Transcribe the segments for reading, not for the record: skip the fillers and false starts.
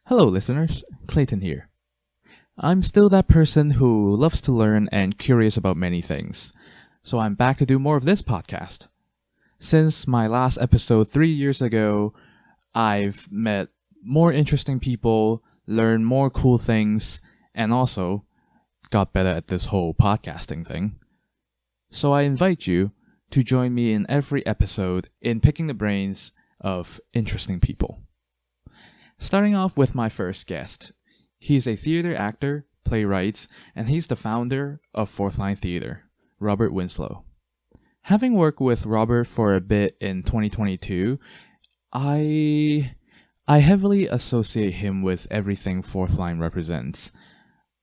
Hello, listeners. Clayton here. I'm still that person who loves to learn and curious about many things, so I'm back to do more of this podcast. Since my last episode 3 years ago, I've met more interesting people, learned more cool things, and also got better at this whole podcasting thing. So I invite you to join me in every episode in picking the brains of interesting people. Starting off with my first guest. He's a theater actor, playwright, and he's the founder of Fourth Line Theater, Robert Winslow. Having worked with Robert for a bit in 2022, I heavily associate him with everything Fourth Line represents.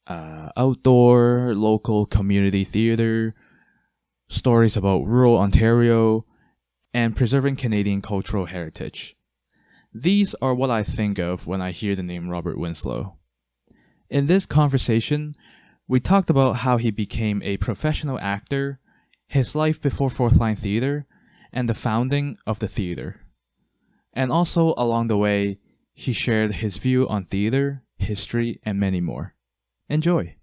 Outdoor, local community theater, stories about rural Ontario, and preserving Canadian cultural heritage. These are what I think of when I hear the name Robert Winslow. In this conversation, we talked about how he became a professional actor, his life before Fourth Line Theater, and the founding of the theater. And also, along the way, he shared his view on theater, history, and many more. Enjoy!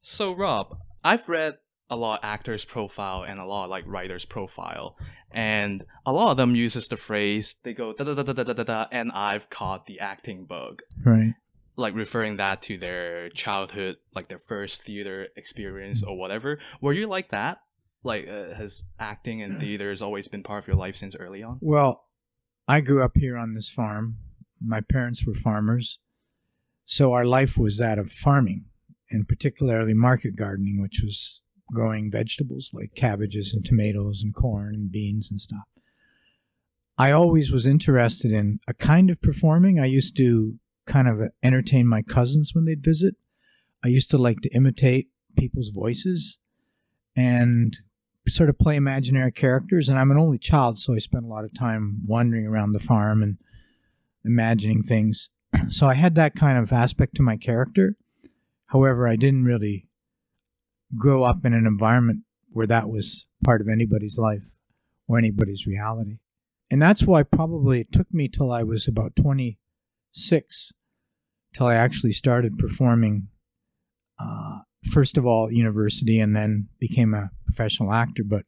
So Rob, I've read a lot of actors' profile and a lot of writers' profile, and a lot of them uses the phrase, they go da da da da da da da, and I've caught the acting bug. Right. Referring that to their childhood, their first theater experience or whatever. Were you like that? Has acting and theaters always been part of your life since early on? Well, I grew up here on this farm. My parents were farmers, so our life was that of farming, and particularly market gardening, which was growing vegetables like cabbages and tomatoes and corn and beans and stuff. I always was interested in a kind of performing. I used to kind of entertain my cousins when they'd visit. I used to like to imitate people's voices and sort of play imaginary characters. And I'm an only child, so I spent a lot of time wandering around the farm and imagining things. So I had that kind of aspect to my character. However, I didn't really grow up in an environment where that was part of anybody's life or anybody's reality. And that's why probably it took me till I was about 26 till I actually started performing, first of all, at university, and then became a professional actor. But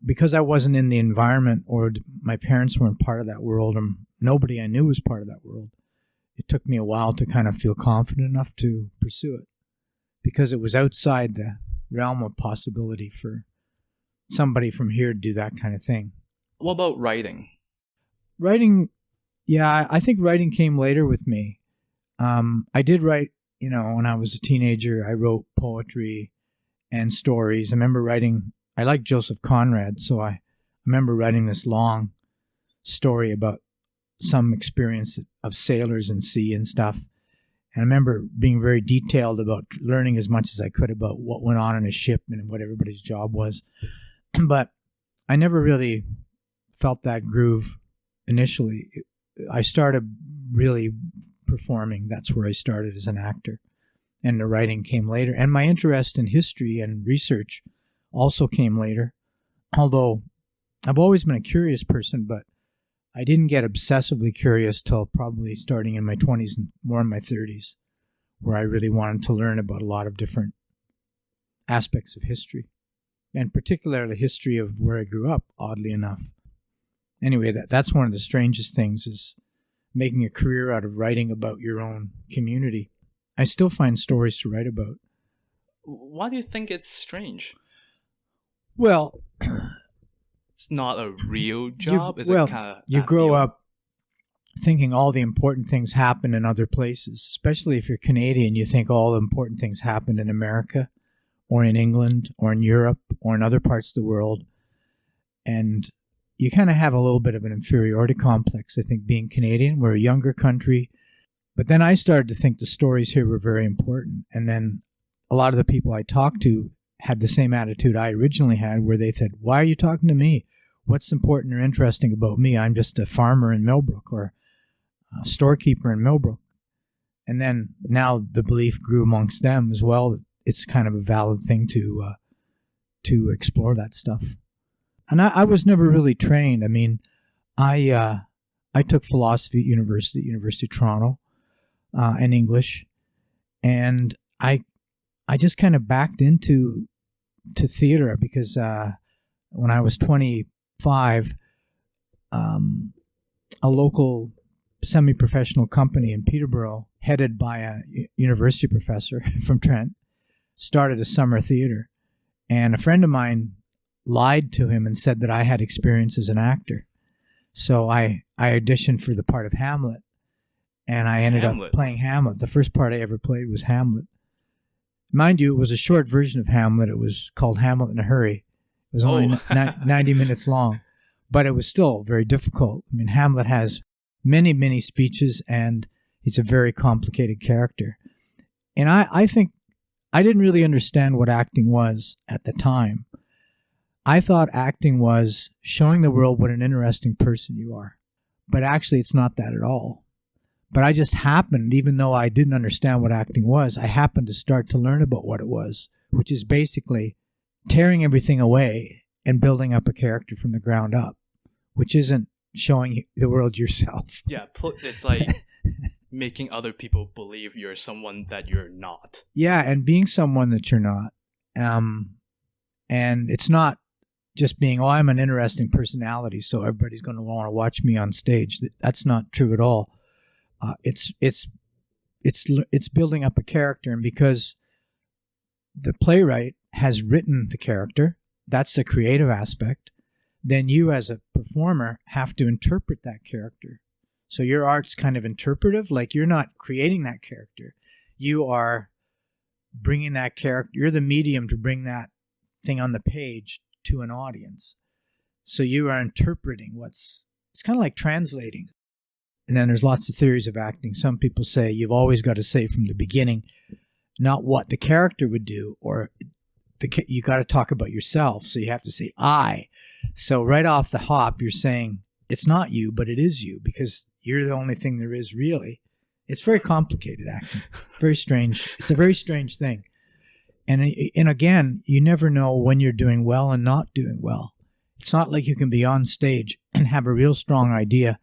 because I wasn't in the environment, or my parents weren't part of that world, or nobody I knew was part of that world, it took me a while to kind of feel confident enough to pursue it, because it was outside the realm of possibility for somebody from here to do that kind of thing. What about writing? Writing, yeah, I think writing came later with me. I did write, when I was a teenager. I wrote poetry and stories. I remember writing, I like Joseph Conrad, so I remember writing this long story about some experience of sailors in sea and stuff. And I remember being very detailed about learning as much as I could about what went on a ship and what everybody's job was. But I never really felt that groove initially. I started really performing. That's where I started as an actor. And the writing came later. And my interest in history and research also came later. Although I've always been a curious person, but I didn't get obsessively curious till probably starting in my 20s and more in my 30s, where I really wanted to learn about a lot of different aspects of history, and particularly history of where I grew up, oddly enough. Anyway, that's one of the strangest things, is making a career out of writing about your own community. I still find stories to write about. Why do you think it's strange? Well, it's not a real job? You grow up thinking all the important things happen in other places. Especially if you're Canadian, you think all the important things happened in America or in England or in Europe or in other parts of the world. And you kind of have a little bit of an inferiority complex, I think, being Canadian. We're a younger country. But then I started to think the stories here were very important. And then a lot of the people I talked to had the same attitude I originally had, where they said, why are you talking to me? What's important or interesting about me? I'm just a farmer in Millbrook, or a storekeeper in Millbrook. And then now the belief grew amongst them as well that it's kind of a valid thing to explore that stuff. And I was never really trained. I mean, I I took philosophy at University of Toronto, and English, and I just kind of backed into theater because when I was 25, a local semi-professional company in Peterborough, headed by a university professor from Trent, started a summer theater. And a friend of mine lied to him and said that I had experience as an actor. So I auditioned for the part of Hamlet, and I ended up playing Hamlet. The first part I ever played was Hamlet. Mind you, it was a short version of Hamlet. It was called Hamlet in a Hurry. It was only 90 minutes long, but it was still very difficult. I mean, Hamlet has many, many speeches, and he's a very complicated character. And I think I didn't really understand what acting was at the time. I thought acting was showing the world what an interesting person you are. But actually, it's not that at all. But I just happened, even though I didn't understand what acting was, I happened to start to learn about what it was, which is basically tearing everything away and building up a character from the ground up, which isn't showing the world yourself. Yeah, it's like making other people believe you're someone that you're not. Yeah, and being someone that you're not. And it's not just being, oh, I'm an interesting personality, so everybody's going to want to watch me on stage. That's not true at all. It's building up a character, and because the playwright has written the character, that's the creative aspect, then you as a performer have to interpret that character. So your art's kind of interpretive, like you're not creating that character. You are bringing that character, you're the medium to bring that thing on the page to an audience. So you are interpreting it's kind of like translating. And then there's lots of theories of acting. Some people say you've always got to say from the beginning, not what the character would do, or you got to talk about yourself. So you have to say, I. So right off the hop, you're saying it's not you, but it is you, because you're the only thing there is really. It's very complicated acting. Very strange. It's a very strange thing. And again, you never know when you're doing well and not doing well. It's not like you can be on stage and have a real strong idea.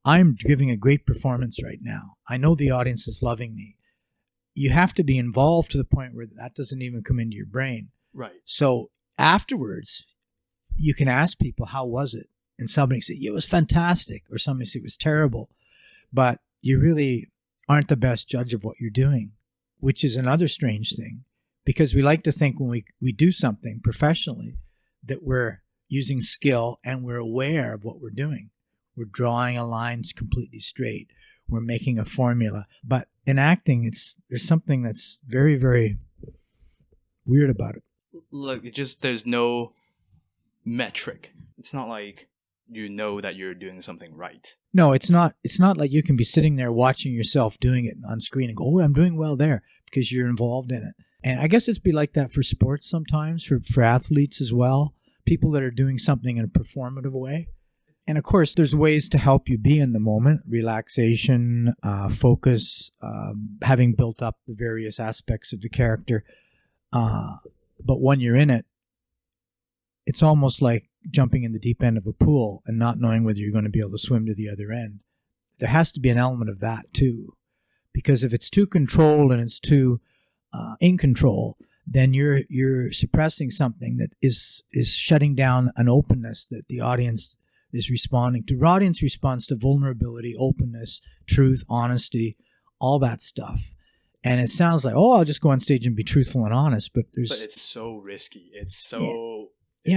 I'm giving a great performance right now. I know the audience is loving me. You have to be involved to the point where that doesn't even come into your brain. Right. So afterwards, you can ask people, how was it? And somebody say, it was fantastic. Or somebody say, it was terrible. But you really aren't the best judge of what you're doing, which is another strange thing. Because we like to think when we do something professionally that we're using skill and we're aware of what we're doing. We're drawing a line completely straight. We're making a formula. But in acting, there's something that's very, very weird about it. Look, there's no metric. It's not like you know that you're doing something right. No, it's not. It's not like you can be sitting there watching yourself doing it on screen and go, oh, I'm doing well there, because you're involved in it. And I guess it's be like that for sports sometimes, for athletes as well, people that are doing something in a performative way. And of course, there's ways to help you be in the moment, relaxation, focus, having built up the various aspects of the character. But when you're in it, it's almost like jumping in the deep end of a pool and not knowing whether you're going to be able to swim to the other end. There has to be an element of that too. Because if it's too controlled and it's too in control, then you're suppressing something that is shutting down an openness that the audience is responding to. The audience responds to vulnerability, openness, truth, honesty, all that stuff. And it sounds like, oh, I'll just go on stage and be truthful and honest, but it's so risky. It's so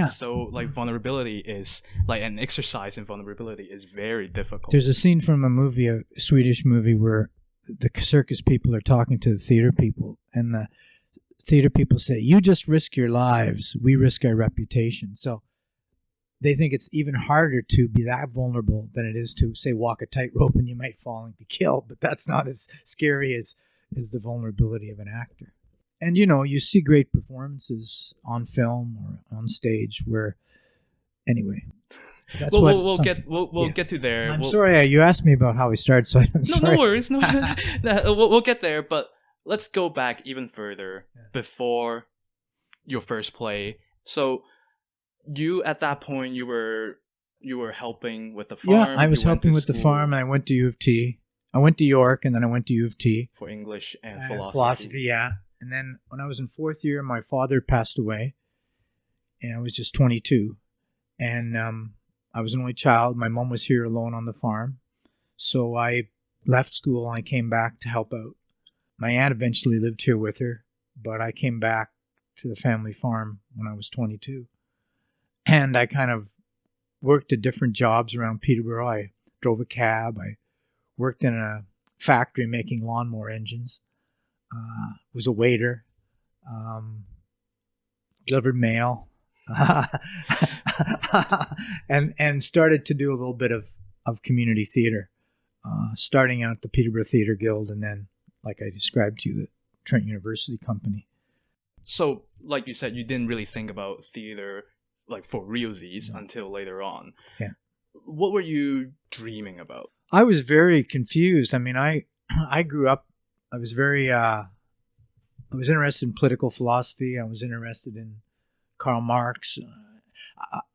so like vulnerability is like an exercise in vulnerability is very difficult. There's a scene from a movie, a Swedish movie, where the circus people are talking to the theater people, and the theater people say, you just risk your lives, we risk our reputation. So they think it's even harder to be that vulnerable than it is to, say, walk a tightrope and you might fall and be killed. But that's not as scary as the vulnerability of an actor. And, you see great performances on film or on stage where, anyway. That's we'll get to there. I'm sorry, you asked me about how we started, so I'm sorry. No worries. No, we'll get there, but let's go back even further before your first play. So you, at that point, you were You were helping with the farm? Yeah, I was you went helping to with the school farm, and I went to U of T. I went to York, and then I went to U of T. for English and Philosophy, yeah. And then when I was in fourth year, my father passed away, and I was just 22. And I was an only child. My mom was here alone on the farm. So I left school, and I came back to help out. My aunt eventually lived here with her, but I came back to the family farm when I was 22. And I kind of worked at different jobs around Peterborough. I drove a cab. I worked in a factory making lawnmower engines. Was a waiter. Delivered mail. and started to do a little bit of community theater. Starting out at the Peterborough Theatre Guild, and then, like I described to you, the Trent University Company. So, like you said, you didn't really think about theater like for realsies until later on. Yeah. What were you dreaming about? I was very confused. I mean, I grew up, I was very, I was interested in political philosophy. I was interested in Karl Marx.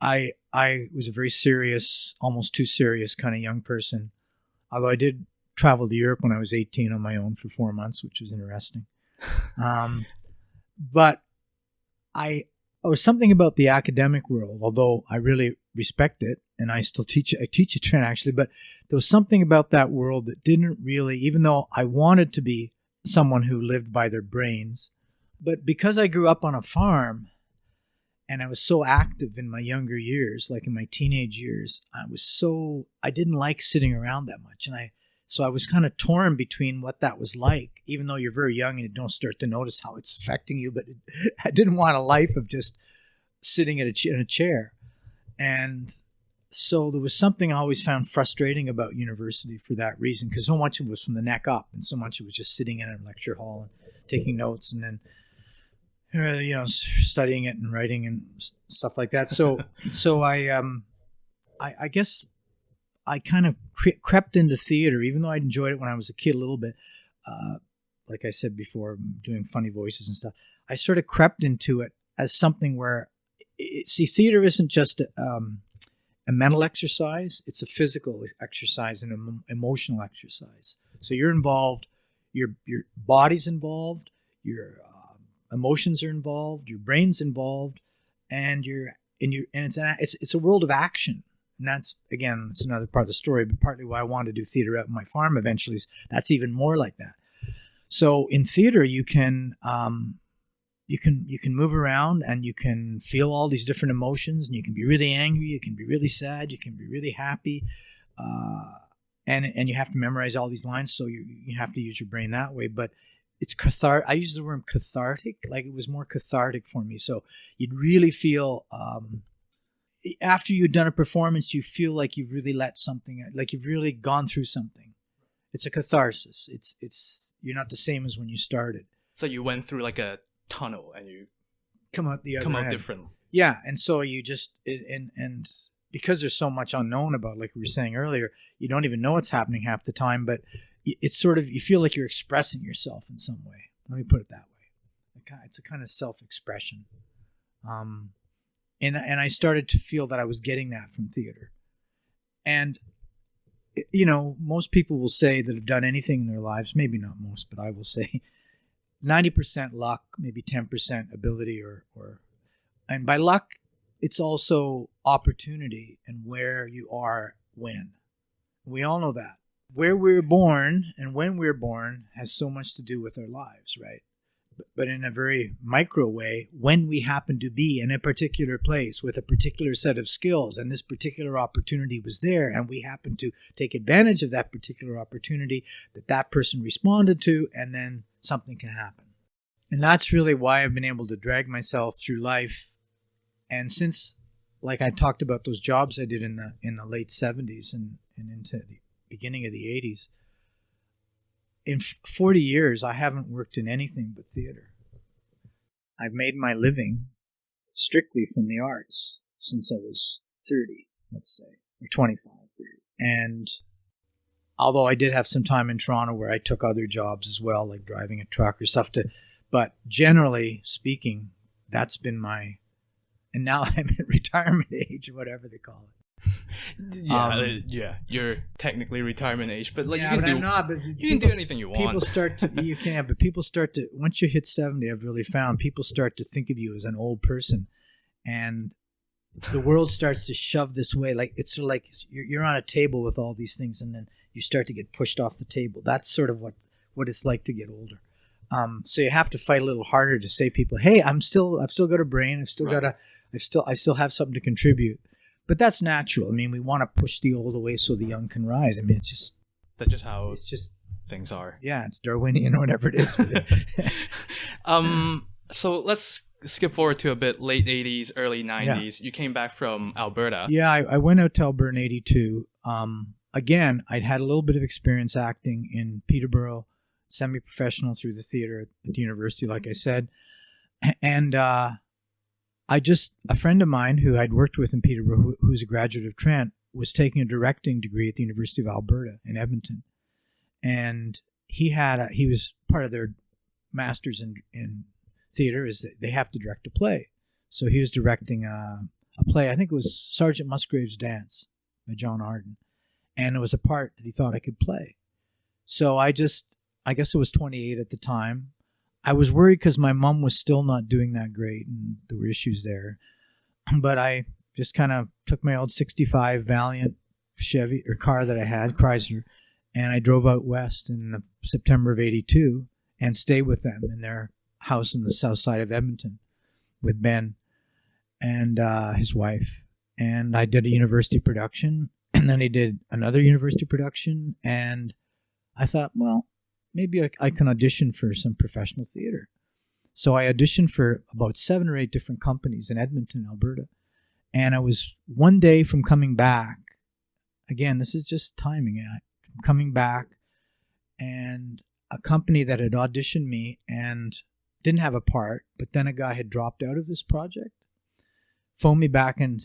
I was a very serious, almost too serious kind of young person. Although I did travel to Europe when I was 18 on my own for 4 months, which was interesting. But there was something about the academic world, although I really respect it, and I still teach at Trent actually, but there was something about that world that didn't really, even though I wanted to be someone who lived by their brains, but because I grew up on a farm and I was so active in my younger years, like in my teenage years, I didn't like sitting around that much. So I was kind of torn between what that was like, even though you're very young and you don't start to notice how it's affecting you. But I didn't want a life of just sitting in a chair. And so there was something I always found frustrating about university for that reason, because so much of it was from the neck up, and so much of it was just sitting in a lecture hall and taking notes, and then studying it and writing and stuff like that. So I guess I kind of crept into theater, even though I enjoyed it when I was a kid a little bit. Like I said before, doing funny voices and stuff. I sort of crept into it as something where, theater isn't just a mental exercise. It's a physical exercise and an emotional exercise. So you're involved, your body's involved, your emotions are involved, your brain's involved, and it's a world of action. And that's another part of the story, but partly why I wanted to do theater at my farm eventually is that's even more like that. So in theater, you can move around and you can feel all these different emotions, and you can be really angry, you can be really sad, you can be really happy, and you have to memorize all these lines, so you have to use your brain that way. But it's cathartic. I use the word cathartic, like it was more cathartic for me. So you'd really feel after you've done a performance, you feel like you've really let something, like you've really gone through something. It's a catharsis. It's you're not the same as when you started. So you went through like a tunnel and you come out different. Yeah, and so you just and because there's so much unknown about, like we were saying earlier, you don't even know what's happening half the time. But it's sort of, you feel like you're expressing yourself in some way. Let me put it that way. It's a kind of self-expression. And I started to feel that I was getting that from theater. And, most people will say that have done anything in their lives, maybe not most, but I will say 90% luck, maybe 10% ability, and by luck, it's also opportunity and where you are when. We all know that. Where we're born and when we're born has so much to do with our lives, right? But in a very micro way, when we happen to be in a particular place with a particular set of skills, and this particular opportunity was there, and we happen to take advantage of that particular opportunity that person responded to, and then something can happen. And that's really why I've been able to drag myself through life. And since, like I talked about those jobs I did in the late 70s and into the beginning of the 80s, in 40 years, I haven't worked in anything but theater. I've made my living strictly from the arts since I was 30, let's say, or 25. And although I did have some time in Toronto where I took other jobs as well, like driving a truck or stuff, but generally speaking, that's been and now I'm at retirement age or whatever they call it. Yeah, you're technically retirement age, but like yeah, you but can I'm do not. But you can do anything you want. People start to you can, but people start to once you hit 70. I've really found people start to think of you as an old person, and the world starts to shove this way. Like it's sort of like you're on a table with all these things, and then you start to get pushed off the table. That's sort of what it's like to get older. So you have to fight a little harder to say people, hey, I've still got a brain. I still have something to contribute. But that's natural. I mean, we want to push the old away so the young can rise. I mean, that's just how it's just things are. Yeah, it's Darwinian or whatever it is. So let's skip forward to a bit late 80s, early 90s. Yeah. You came back from Alberta. Yeah, I went out to Alberta in 82. Again, I'd had a little bit of experience acting in Peterborough, semi-professional through the theater at the university, like I said. And a friend of mine who I'd worked with in Peterborough, who's a graduate of Trent, was taking a directing degree at the University of Alberta in Edmonton. And he was part of their master's in theater is that they have to direct a play. So he was directing a play, I think it was Sergeant Musgrave's Dance by John Arden. And it was a part that he thought I could play. So I guess it was 28 at the time. I was worried because my mom was still not doing that great and there were issues there. But I just kind of took my old 65 Valiant Chevy or car that I had, Chrysler, and I drove out west in September of 82 and stayed with them in their house in the south side of Edmonton with Ben and his wife. And I did a university production, and then I did another university production, and I thought, well, maybe I can audition for some professional theater. So I auditioned for about 7 or 8 different companies in Edmonton, Alberta. And I was one day from coming back. Again, this is just timing. Coming back, and a company that had auditioned me and didn't have a part, but then a guy had dropped out of this project, phoned me back and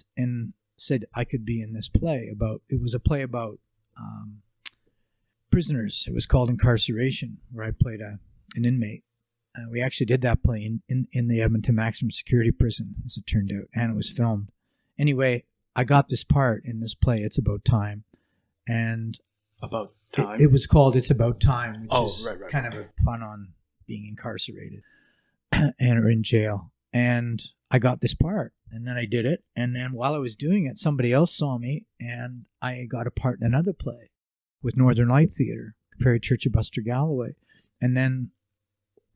said I could be in this play. It was a play about prisoners. It was called Incarceration, where I played an inmate. We actually did that play in the Edmonton Maximum Security Prison, as it turned out, and it was filmed. Anyway, I got this part in this play, It's About Time. And About Time? It was called It's About Time, which is right. kind of a pun on being incarcerated or in jail. And I got this part, and then I did it. And then while I was doing it, somebody else saw me, and I got a part in another play with Northern Light Theatre, Prairie Church of Buster Galloway. And then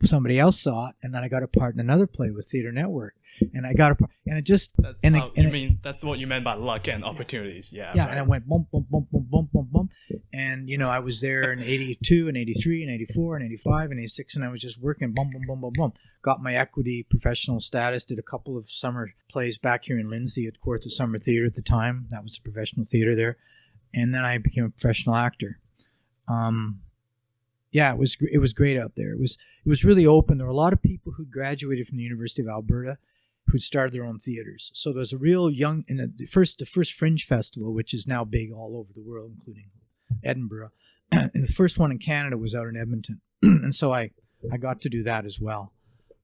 somebody else saw it, and then I got a part in another play with Theatre Network, and I got a part, and it just that's what you meant by luck and opportunities. Yeah, right. And I went boom, boom, boom, boom, boom, boom, boom, and I was there in 82 and 83 and 84 and 85 and 86, and I was just working boom, boom, boom, boom, boom. Got my equity professional status. Did a couple of summer plays back here in Lindsay at Court of Summer Theatre at the time. That was the professional theatre there, and then I became a professional actor. Yeah, it was great out there. It was really open. There were a lot of people who graduated from the University of Alberta who'd started their own theaters. So there's a real young, in the first Fringe Festival, which is now big all over the world, including Edinburgh. And the first one in Canada was out in Edmonton. And so I got to do that as well.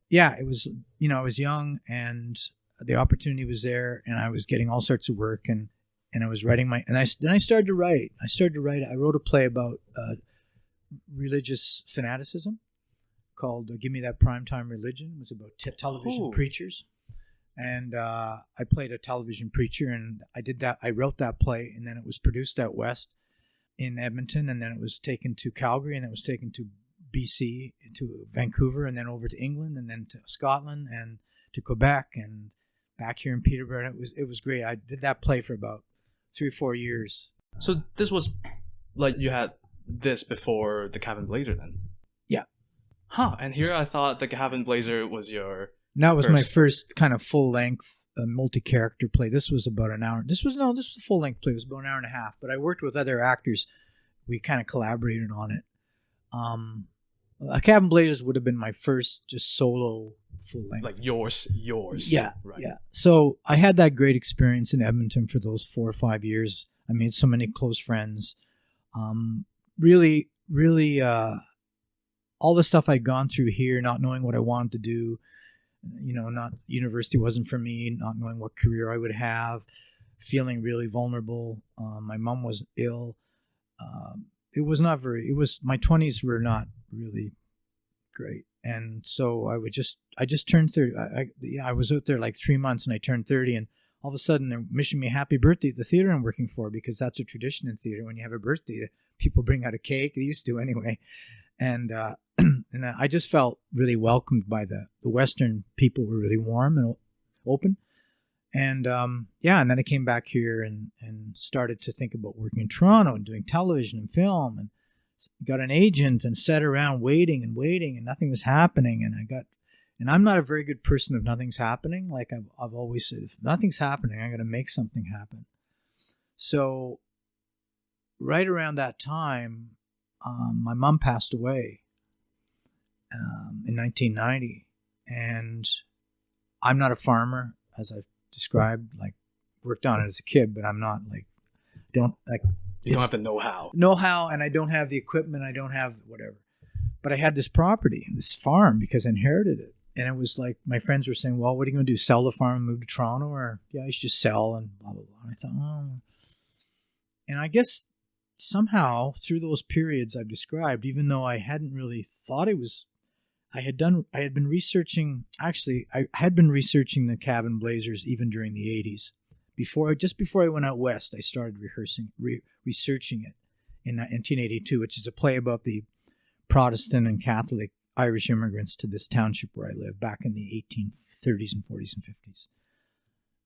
Yeah, it was, I was young and the opportunity was there, and I was getting all sorts of work, and I was writing then I started to write. I wrote a play about religious fanaticism called Give Me That Primetime Religion. It was about television preachers. And I played a television preacher, and I did that. I wrote that play, and then it was produced out west in Edmonton, and then it was taken to Calgary, and it was taken to BC, to Vancouver, and then over to England, and then to Scotland, and to Quebec, and back here in Peterborough. It was great. I did that play for about 3 or 4 years. So this was like you had this before the Cabin Blazer then? Yeah. Huh. And here I thought the Cabin Blazer was your That was my first kind of full-length multi-character play. This was about an hour. This was a full-length play. It was about an hour and a half. But I worked with other actors. We kind of collaborated on it. Cabin Blazers would have been my first just solo full-length. Like yours. Yeah, right. Yeah. So I had that great experience in Edmonton for those 4 or 5 years. I made so many close friends. Really, all the stuff I'd gone through here, not knowing what I wanted to do, not university wasn't for me, not knowing what career I would have, feeling really vulnerable. My mom was ill. It was not very. It was my 20s were not really great, and so I just turned 30. I was out there like 3 months, and I turned 30, and all of a sudden they're wishing me a happy birthday at the theater I'm working for, because that's a tradition in theater. When you have a birthday, people bring out a cake. They used to anyway, and and I just felt really welcomed by the Western people. Were really warm and open. And and then I came back here and started to think about working in Toronto and doing television and film, and got an agent and sat around waiting, and nothing was happening. And I'm not a very good person if nothing's happening. Like I've always said, if nothing's happening, I got to make something happen. So right around that time, my mom passed away in 1990, and I'm not a farmer, as I've described, like worked on it as a kid, but I'm not like, you don't have the know-how, and I don't have the equipment. I don't have whatever, but I had this property, this farm, because I inherited it. And it was like, my friends were saying, well, what are you going to do? Sell the farm and move to Toronto? Or yeah, I should just sell and blah, blah, blah. And I thought, oh. And I guess somehow through those periods I've described, even though I hadn't really thought it was, I had been researching the Cabin Blazers even during the 80s. Just before I went out west, I started researching it in 1982, which is a play about the Protestant and Catholic Irish immigrants to this township where I live back in the 1830s and 40s and 50s.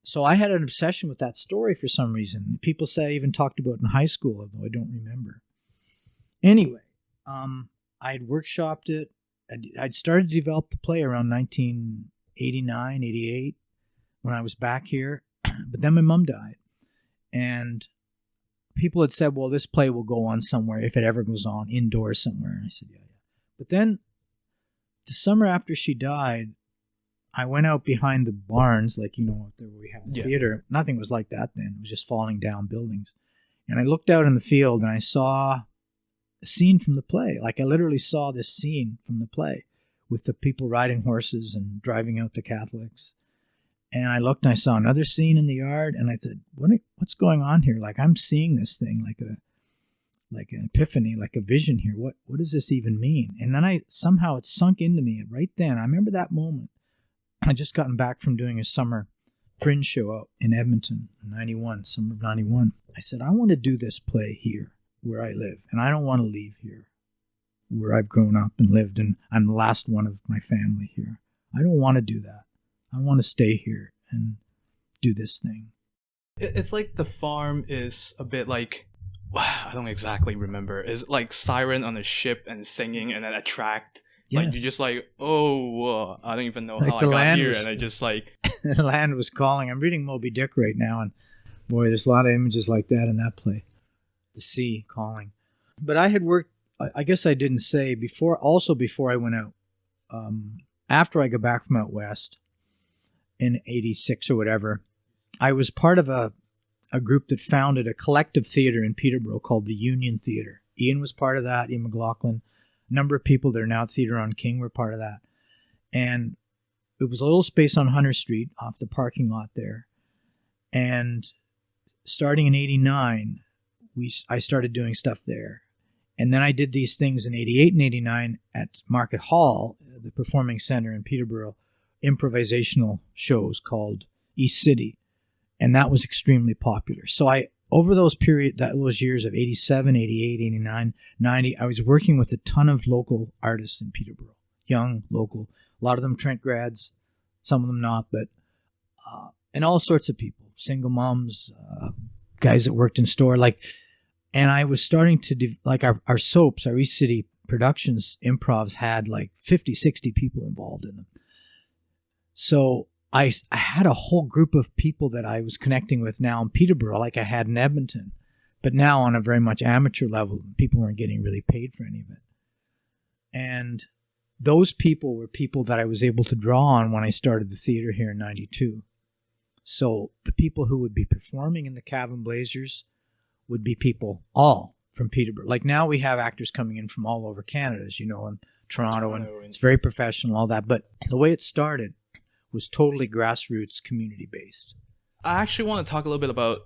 So I had an obsession with that story for some reason. People say I even talked about it in high school, although I don't remember. Anyway, I had workshopped it. I'd started to develop the play around 1989, 88 when I was back here. But then my mom died. And people had said, well, this play will go on somewhere if it ever goes on indoors somewhere. And I said, yeah. But then the summer after she died, I went out behind the barns, like, out there where we have the theater. Nothing was like that then. It was just falling down buildings. And I looked out in the field and I saw a scene from the play. Like, I literally saw this scene from the play with the people riding horses and driving out the Catholics. And I looked and I saw another scene in the yard, and I thought, what's going on here? Like, I'm seeing this thing like an epiphany, like a vision here. What does this even mean? And then somehow it sunk into me right then. I remember that moment. I just gotten back from doing a summer fringe show out in Edmonton in 91, summer of 91. I said, I want to do this play here where I live, and I don't want to leave here where I've grown up and lived, and I'm the last one of my family here. I don't want to do that. I want to stay here and do this thing. It's like the farm is a bit like, I don't exactly remember. It's like Siren on a ship and singing and then attract. Yeah. Like, you're just like, I don't even know like how I got here. And I just like... The land was calling. I'm reading Moby Dick right now, and boy, there's a lot of images like that in that play. The sea calling. But I had worked, I guess I didn't say, before I went out, after I got back from out west, in 86 or whatever, I was part of a group that founded a collective theater in Peterborough called the Union Theater. Ian was part of that, Ian McLaughlin. A number of people that are now at Theater on King were part of that. And it was a little space on Hunter Street off the parking lot there. And starting in 89, I started doing stuff there. And then I did these things in 88 and 89 at Market Hall, the Performing Center in Peterborough, improvisational shows called East City, and that was extremely popular. So over those years of 87, 88, 89, 90, I was working with a ton of local artists in Peterborough, young, local, a lot of them Trent grads, some of them not, but and all sorts of people, single moms, guys that worked in store, and I was starting to our soaps, our East City Productions improvs had like 50, 60 people involved in them. So I had a whole group of people that I was connecting with now in Peterborough, like I had in Edmonton, but now on a very much amateur level. People weren't getting really paid for any of it. And those people were people that I was able to draw on when I started the theater here in 92. So the people who would be performing in the Cabin Blazers would be people all from Peterborough. Like now we have actors coming in from all over Canada, as you know, and Toronto, and it's very professional, all that. But the way it started was totally grassroots, community-based. I actually want to talk a little bit about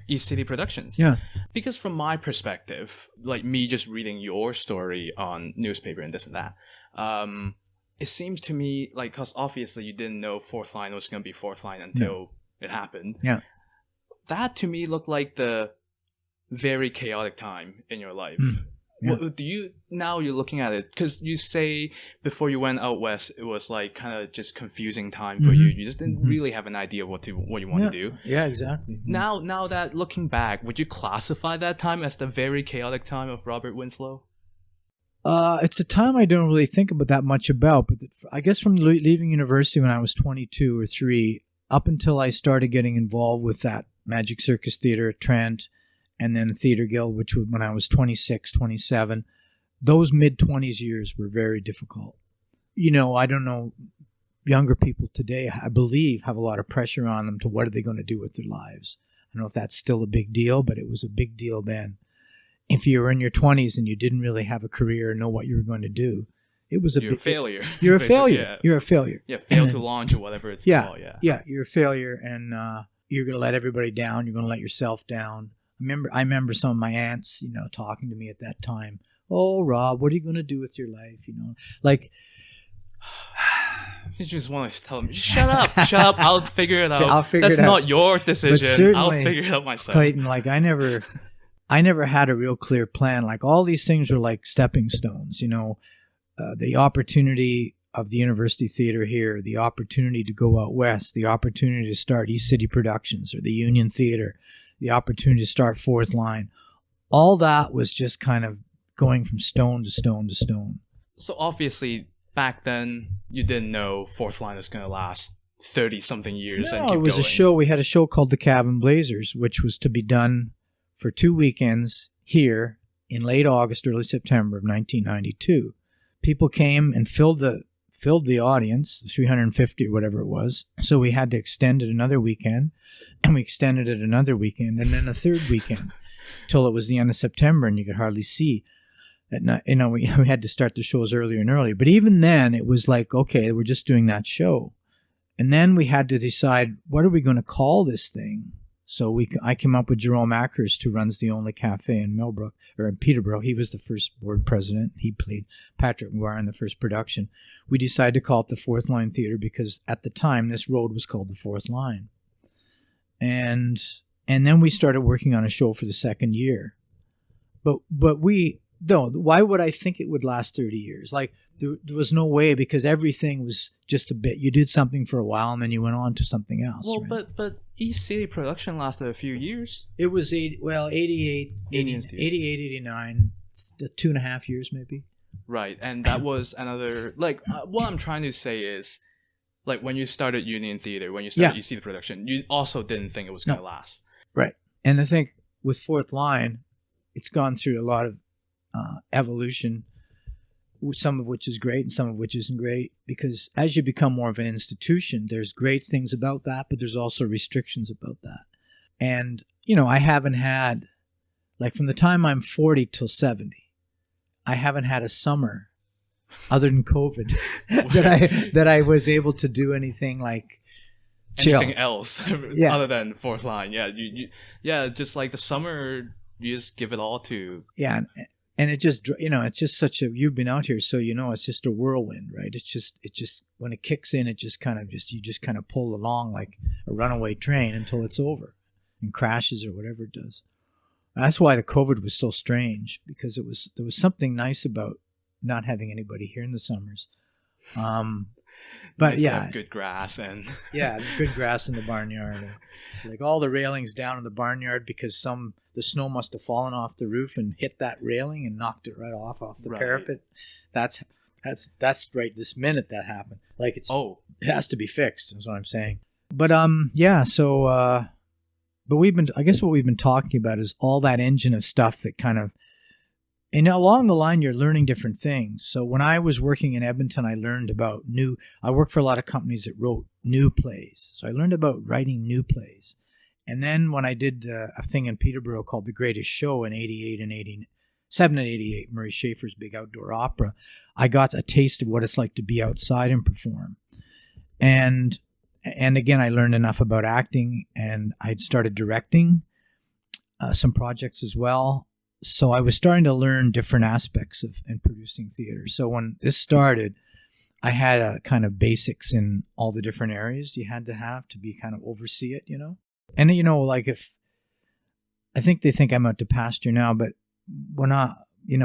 East City Productions. Yeah. Because from my perspective, like me just reading your story on newspaper and this and that, it seems to me like, because obviously you didn't know Fourth Line was going to be Fourth Line until it happened. Yeah. That to me looked like the very chaotic time in your life. Yeah. What do you, now you're looking at it, because you say before you went out west, it was like kind of just confusing time for you. You just didn't really have an idea what you want to do. Yeah, exactly. Now that looking back, would you classify that time as the very chaotic time of Robert Winslow? It's a time I don't really think about that much about, but I guess from leaving university when I was 22 or 3 up until I started getting involved with that Magic Circus Theater at Trent, and then the Theater Guild, which was when I was 26, 27, those mid-20s years were very difficult. You know, I don't know, younger people today, I believe, have a lot of pressure on them to what are they going to do with their lives. I don't know if that's still a big deal, but it was a big deal then. If you were in your 20s and you didn't really have a career or know what you were going to do, it was You're a failure. You're a failure. Yeah. You're a failure. Yeah, fail to launch or whatever it's called. Yeah, you're a failure, and you're going to let everybody down. You're going to let yourself down. I remember some of my aunts, you know, talking to me at that time. Oh, Rob, what are you going to do with your life? You know, like, you just want to tell them, shut up, I'll figure it out. That's it out. Not your decision. I'll figure it out myself. Clayton, like, I never had a real clear plan. Like, all these things were like stepping stones, you know, the opportunity of the University Theater here, the opportunity to go out west, the opportunity to start East City Productions or the Union Theater, the opportunity to start Fourth Line. All that was just kind of going from stone to stone to stone. So obviously back then you didn't know Fourth Line was going to last 30-something years and keep it was going. a show. We had a show called The Cabin Blazers, which was to be done for 2 weekends here in late August, early September of 1992. People came and filled the audience, 350 or whatever it was. So we had to extend it another weekend, and we extended it another weekend, and then a third weekend till it was the end of September, and you could hardly see. At night, you know, we had to start the shows earlier and earlier. But even then, it was like, okay, we're just doing that show. And then we had to decide, what are we going to call this thing? So I came up with Jerome Ackhurst, who runs the only cafe in Millbrook, or in Peterborough. He was the first board president. He played Patrick McGuire in the first production. We decided to call it the Fourth Line Theater because at the time, this road was called the Fourth Line. And then we started working on a show for the second year. But why would I think it would last 30 years? Like, there was no way, because everything was just a bit. You did something for a while and then you went on to something else. Well, right? but East City Production lasted a few years. It was 88, 89, 2.5 years maybe. Right, and that was another, like, what I'm trying to say is, like, when you started Union Theater, when you started East City Production, you also didn't think it was going to last. Right, and I think with Fourth Line, it's gone through a lot of evolution, some of which is great and some of which isn't great, because as you become more of an institution, there's great things about that, but there's also restrictions about that. And, you know, I haven't had, like, from the time I'm 40 till 70, I haven't had a summer other than COVID that I was able to do anything like chill. Anything else other than Fourth Line. Yeah, just like the summer, you just give it all to. Yeah. And it just, you know, it's just such a, you've been out here, so you know, it's just a whirlwind, right? It just, when it kicks in, it just kind of you just kind of pull along like a runaway train until it's over and crashes or whatever it does. That's why the COVID was so strange, because there was something nice about not having anybody here in the summers. But nice to have good grass and good grass in the barnyard. Like all the railings down in the barnyard, because the snow must have fallen off the roof and hit that railing and knocked it right off the parapet. That's right this minute that happened. Like it has to be fixed, is what I'm saying. But but I guess what we've been talking about is all that engine of stuff that kind of, and along the line, you're learning different things. So when I was working in Edmonton, I learned about I worked for a lot of companies that wrote new plays. So I learned about writing new plays. And then when I did a thing in Peterborough called The Greatest Show in 87 and 88, Murray Schafer's big outdoor opera, I got a taste of what it's like to be outside and perform. And And again, I learned enough about acting, and I'd started directing some projects as well. So I was starting to learn different aspects of and producing theater. So when this started, I had a kind of basics in all the different areas you had to have to be kind of oversee it, And, like if, I think they think I'm out to pasture now, but when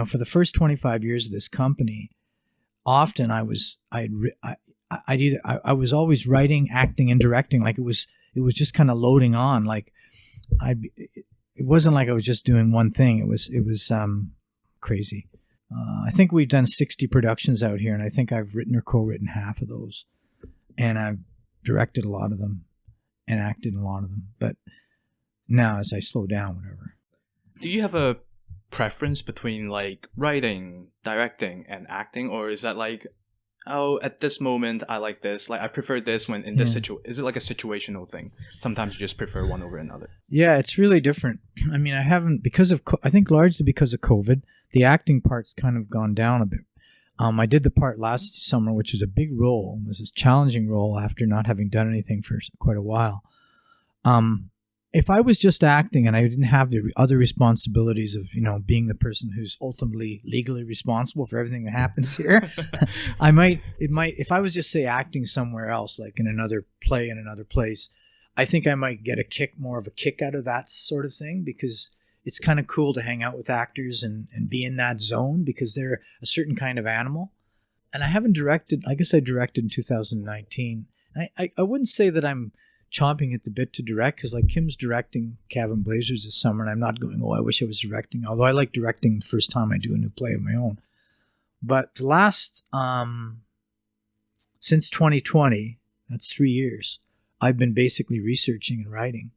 for the first 25 years of this company, often I was always writing, acting, and directing. Like it was just kind of loading on. Like it wasn't like I was just doing one thing. It was crazy. I think we've done 60 productions out here, and I think I've written or co-written half of those, and I've directed a lot of them and acted in a lot of them. But now, as I slow down, whatever. Do you have a preference between like writing, directing, and acting, or is that like, oh, at this moment I like this, like I prefer this when in this situation? Is it like a situational thing? Sometimes you just prefer one over another. Yeah, it's really different. I mean, I haven't, I think largely because of COVID, the acting part's kind of gone down a bit. I did the part last summer, which was a big role. It was a challenging role after not having done anything for quite a while. If I was just acting and I didn't have the other responsibilities of, being the person who's ultimately legally responsible for everything that happens here, if I was just say acting somewhere else, like in another play in another place, I think I might get more of a kick out of that sort of thing, because it's kind of cool to hang out with actors and be in that zone, because they're a certain kind of animal. And I haven't directed, I guess I directed in 2019. I wouldn't say that I'm chomping at the bit to direct, because like Kim's directing Cabin Blazers this summer, and I'm not going, I wish I was directing, although I like directing the first time I do a new play of my own. But the last since 2020, that's 3 years, I've been basically researching and writing,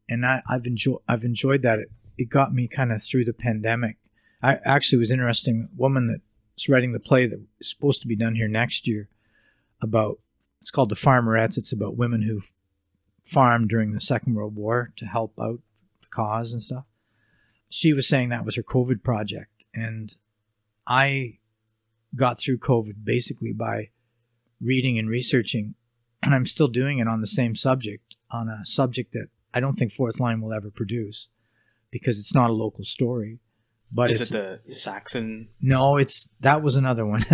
and I've enjoyed that. It got me kind of through the pandemic. I actually was interesting. A woman that's writing the play that is supposed to be done here next year it's called The Farmerettes. It's about women who farmed during the Second World War to help out the cause and stuff. She was saying that was her COVID project. And I got through COVID basically by reading and researching, and I'm still doing it on the same subject, on a subject that I don't think Fourth Line will ever produce, because it's not a local story. But is it the Saxon? No, that was another one.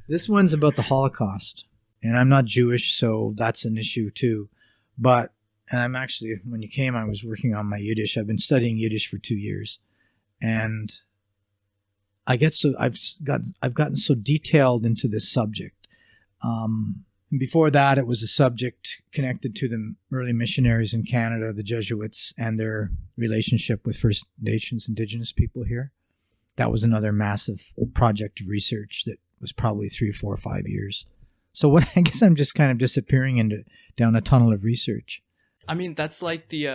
This one's about the Holocaust, and I'm not Jewish, so that's an issue too. And I'm actually, when you came, I was working on my Yiddish. I've been studying Yiddish for 2 years, and I've gotten so detailed into this subject. Before that, it was a subject connected to the early missionaries in Canada, the Jesuits, and their relationship with First Nations, Indigenous people here. That was another massive project of research that was probably 3, 4, 5 years. So I guess I'm just kind of disappearing down a tunnel of research. I mean, that's like the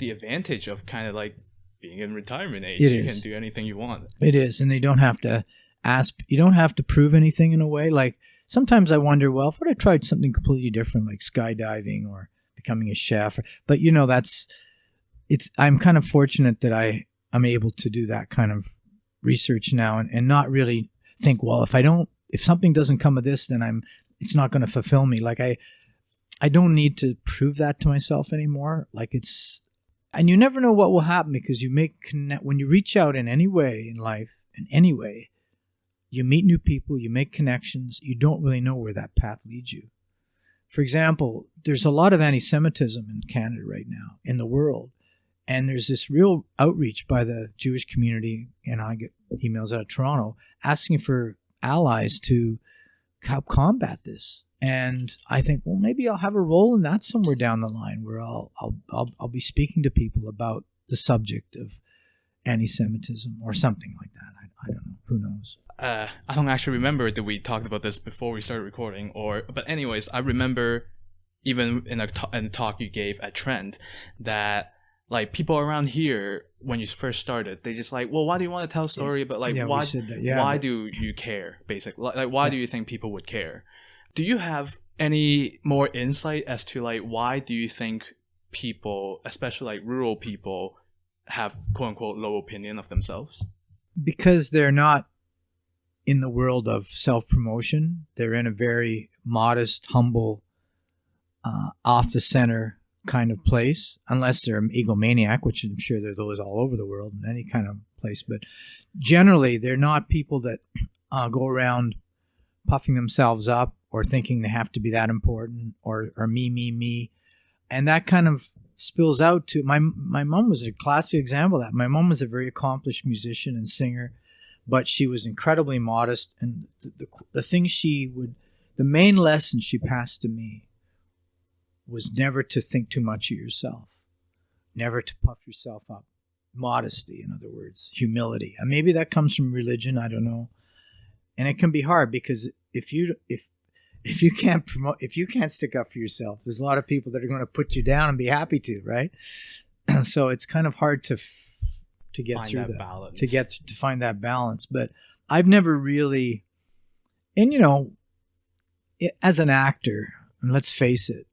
advantage of kind of like being in retirement age. You can do anything you want. It is, and you don't have to prove anything in a way. Like sometimes I wonder, well, if I tried something completely different, like skydiving or becoming a chef, but I'm kind of fortunate that I'm able to do that kind of research now and not really think, well, if something doesn't come of this, then it's not going to fulfill me. Like I don't need to prove that to myself anymore. And you never know what will happen, because when you reach out in any way in life, in any way, you meet new people, you make connections, you don't really know where that path leads you. For example, there's a lot of anti-Semitism in Canada right now, in the world. And there's this real outreach by the Jewish community, and I get emails out of Toronto asking for allies to help combat this. And I think, well, maybe I'll have a role in that somewhere down the line, where I'll be speaking to people about the subject of anti-Semitism or something like that. I don't know. Who knows? I don't actually remember that we talked about this before we started recording, but anyways, I remember even in a talk you gave at Trent that like people around here, when you first started, they just like, well, why do you want to tell a story? But like, why do you care? Basically, like, why do you think people would care? Do you have any more insight as to like, why do you think people, especially like rural people, have quote unquote low opinion of themselves? Because they're not in the world of self-promotion. They're in a very modest, humble, off the center kind of place, unless they're an egomaniac, which I'm sure there are those all over the world in any kind of place. But generally, they're not people that go around puffing themselves up or thinking they have to be that important or me. And that kind of spills out to my mom was a classic example of that. My mom was a very accomplished musician and singer, but she was incredibly modest. And the thing the main lesson she passed to me was never to think too much of yourself, never to puff yourself up. Modesty, in other words, humility. And maybe that comes from religion, I don't know. And it can be hard because if you can't stick up for yourself, there's a lot of people that are going to put you down and be happy to, right? So it's kind of hard to get find through that balance. to find that balance. But I've never really, and as an actor, and let's face it,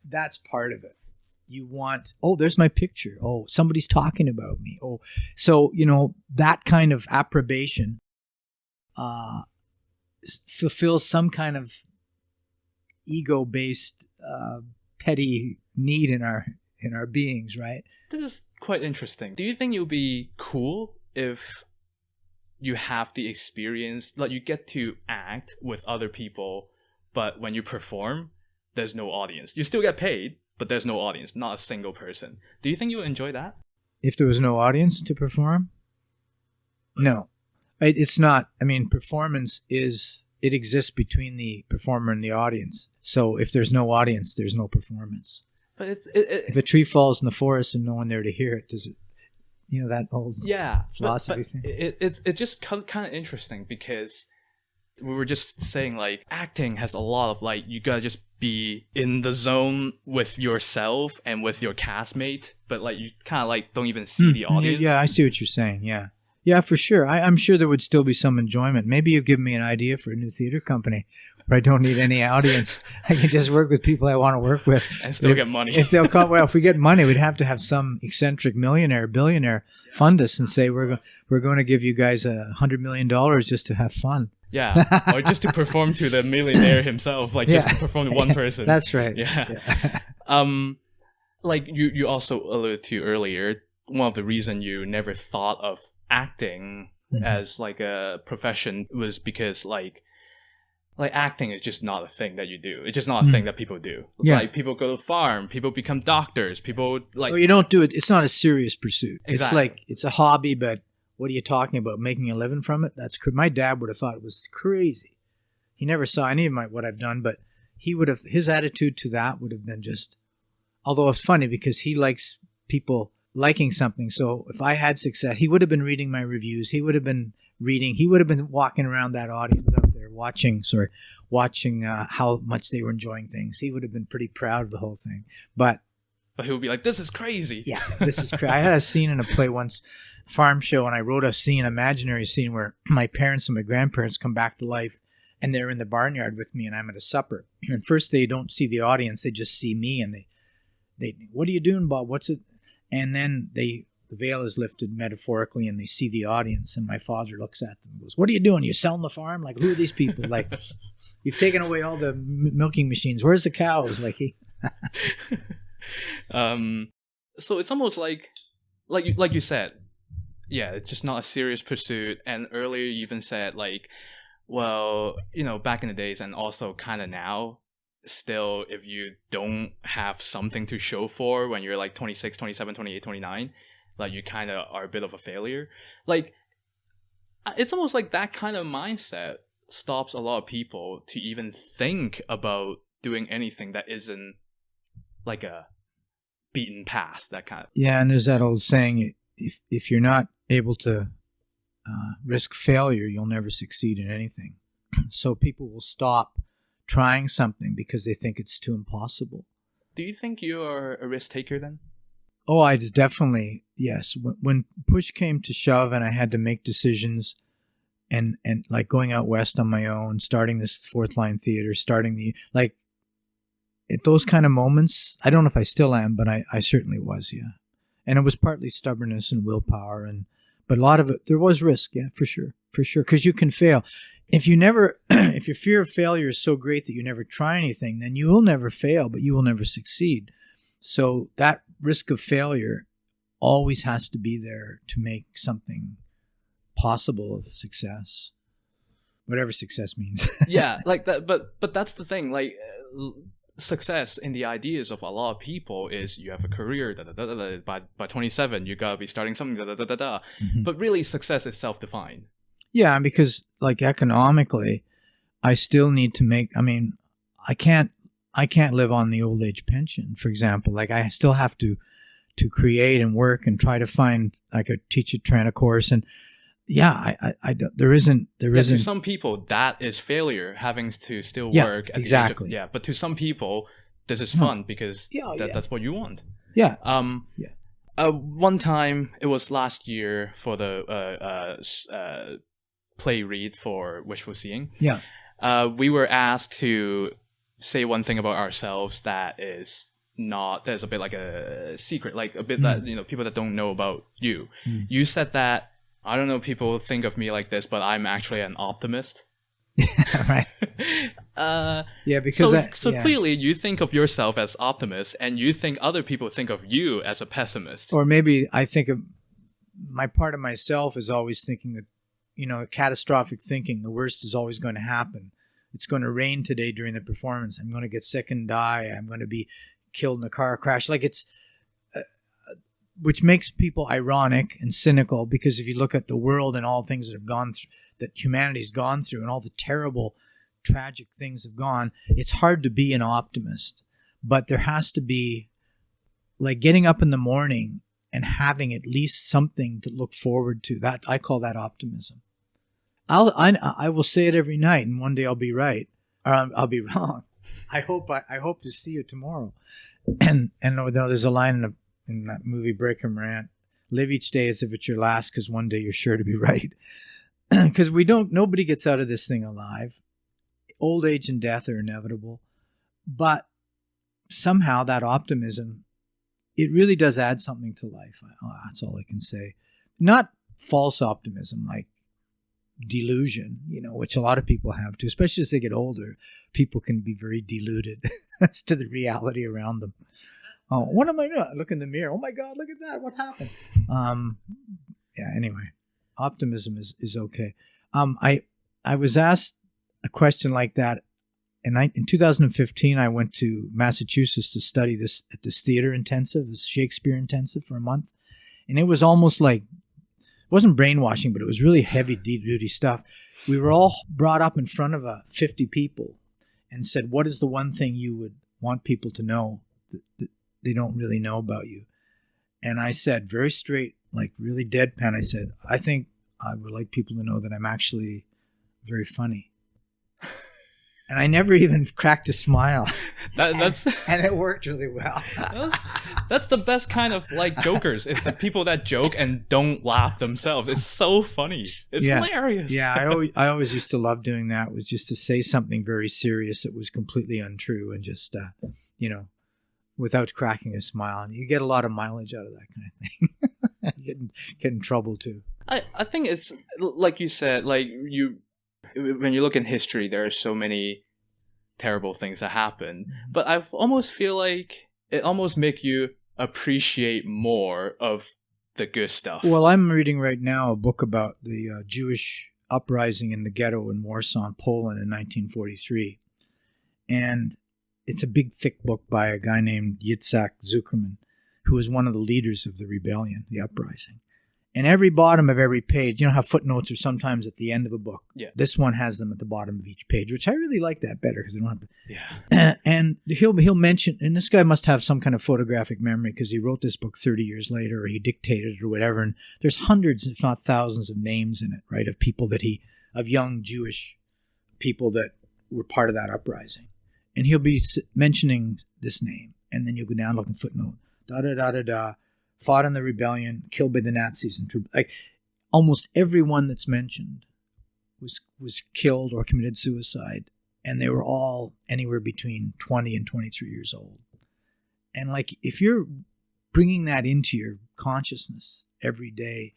that's part of it. You want, there's my picture. Oh, somebody's talking about me. Oh, so, that kind of approbation fulfills some kind of ego-based petty need in our beings, right? This is quite interesting. Do you think it would be cool if you have the experience, like you get to act with other people, but when you perform, there's no audience? You still get paid, but there's no audience, not a single person. Do you think you would enjoy that? If there was no audience to perform? No. It's not. I mean, performance it exists between the performer and the audience. So if there's no audience, there's no performance. But if a tree falls in the forest and no one there to hear it, does it, that old philosophy thing? It's just kind of interesting because we were just saying, like, acting has a lot of, like, you gotta just be in the zone with yourself and with your castmate, but, like, you kind of, like, don't even see the audience. Yeah, I see what you're saying, yeah. Yeah, for sure. I'm sure there would still be some enjoyment. Maybe you've given me an idea for a new theater company where I don't need any audience. I can just work with people I want to work with. And still get money. If we get money, we'd have to have some eccentric millionaire, billionaire fund us and say, we're going to give you guys $100 million just to have fun. Yeah, or just to perform to the millionaire himself, like just to perform to one person. That's right. Yeah. Like you also alluded to earlier, one of the reasons you never thought of acting as like a profession was because like acting is just not a thing that you do. It's just not a thing that people do. Yeah. Like people go to the farm, people become doctors, people like... Well, you don't do it. It's not a serious pursuit. Exactly. It's like, it's a hobby, but what are you talking about? Making a living from it? My dad would have thought it was crazy. He never saw any of what I've done, but his attitude to that would have been just, although it's funny because he likes people liking something. So if I had success, he would have been reading my reviews. He would have been reading. He would have been walking around that audience out there watching how much they were enjoying things. He would have been pretty proud of the whole thing. But he would be like, this is crazy. Yeah, this is crazy. I had a scene in a play once, farm show, and I wrote a scene, imaginary scene, where my parents and my grandparents come back to life, and they're in the barnyard with me, and I'm at a supper. And first they don't see the audience, they just see me, and they what are you doing, Bob? What's it? And then the veil is lifted metaphorically, and they see the audience, and my father looks at them and goes, what are you doing? You selling the farm? Like, who are these people? Like, you've taken away all the milking machines. Where's the cows? Like, so it's almost like you said, yeah, it's just not a serious pursuit. And earlier you even said, like, well, back in the days and also kind of now, still, if you don't have something to show for when you're like 26, 27, 28, 29, like you kind of are a bit of a failure. Like, it's almost like that kind of mindset stops a lot of people to even think about doing anything that isn't like a beaten path, that kind of. Yeah, and there's that old saying, if you're not able to risk failure, you'll never succeed in anything. So people will stop trying something because they think it's too impossible. Do you think you are a risk taker then? Oh, I definitely, yes. When push came to shove and I had to make decisions and like going out west on my own, starting this Fourth Line Theater, at those kind of moments, I don't know if I still am, but I certainly was, yeah. And it was partly stubbornness and willpower, but a lot of it, there was risk, yeah, for sure. for sure. Because you can fail. If your fear of failure is so great that you never try anything, then you will never fail, but you will never succeed. So that risk of failure always has to be there to make something possible of success, whatever success means. Yeah, like that. But that's the thing. Like success in the ideas of a lot of people is you have a career. By 27, you gotta be starting something. Mm-hmm. But really, success is self-defined. Yeah, because like economically, I still need to make. I mean, I can't live on the old age pension, for example. Like I still have to create and work and try to find like teach a train a course. And yeah, there isn't. To some people, that is failure, having to still work. At exactly. The age of, but to some people, this is fun because that's what you want. Yeah. One time, it was last year for the play read for Wishful Seeing. Yeah. We were asked to say one thing about ourselves that is not, there's a bit like a secret, like a bit that, people that don't know about you. You said that, I don't know, people think of me like this, but I'm actually an optimist. Right. Because clearly you think of yourself as optimist, and you think other people think of you as a pessimist. Or maybe I think of my part of myself is always thinking that, catastrophic thinking, the worst is always going to happen. It's going to rain today during the performance. I'm going to get sick and die. I'm going to be killed in a car crash. Like it's, which makes people ironic and cynical, because if you look at the world and all things that have gone through, that humanity's gone through, and all the terrible, tragic things have gone, it's hard to be an optimist. But there has to be, like, getting up in the morning and having at least something to look forward to. That I call that optimism. I will say it every night, and one day I'll be right, or I'll be wrong. I hope to see you tomorrow. And there's a line in that movie Breaker Morant: live each day as if it's your last, because one day you're sure to be right. Because nobody gets out of this thing alive. Old age and death are inevitable, but somehow that optimism, it really does add something to life. That's all I can say. Not false optimism, like delusion, which a lot of people have too, especially as they get older. People can be very deluded as to the reality around them. Oh, what am I doing? I look in the mirror. Oh my God, look at that. What happened? Anyway, optimism is okay. I was asked a question like that in 2015. I went to Massachusetts to study this at this theater intensive, this Shakespeare intensive, for a month. And it was almost like, it wasn't brainwashing, but it was really heavy duty stuff. We were all brought up in front of 50 people and said, what is the one thing you would want people to know that they don't really know about you? And I said, very straight, like really deadpan, I said, I think I would like people to know that I'm actually very funny. And I never even cracked a smile. That's and it worked really well. That's the best kind of like jokers. It's the people that joke and don't laugh themselves. It's so funny. It's hilarious. Yeah, I always used to love doing that. Was just to say something very serious that was completely untrue, and just without cracking a smile. And you get a lot of mileage out of that kind of thing. Get in trouble too. I think it's like you said, like when you look in history, there are so many terrible things that happen, but I almost feel like it almost make you appreciate more of the good stuff. Well, I'm reading right now a book about the Jewish uprising in the ghetto in Warsaw, Poland in 1943. And it's a big, thick book by a guy named Yitzhak Zuckerman, who was one of the leaders of the rebellion, the uprising. And every bottom of every page, you know how footnotes are sometimes at the end of a book? Yeah. This one has them at the bottom of each page, which I really like that better, because they don't have to. Yeah. And he'll mention, and this guy must have some kind of photographic memory, because he wrote this book 30 years later, or he dictated it or whatever. And there's hundreds, if not thousands, of names in it, right? Of people of young Jewish people that were part of that uprising. And he'll be mentioning this name. And then you'll go down, look in footnote, da-da-da-da-da. Fought in the rebellion, killed by the Nazis, and like almost everyone that's mentioned was killed or committed suicide, and they were all anywhere between 20 and 23 years old. And like if you're bringing that into your consciousness every day,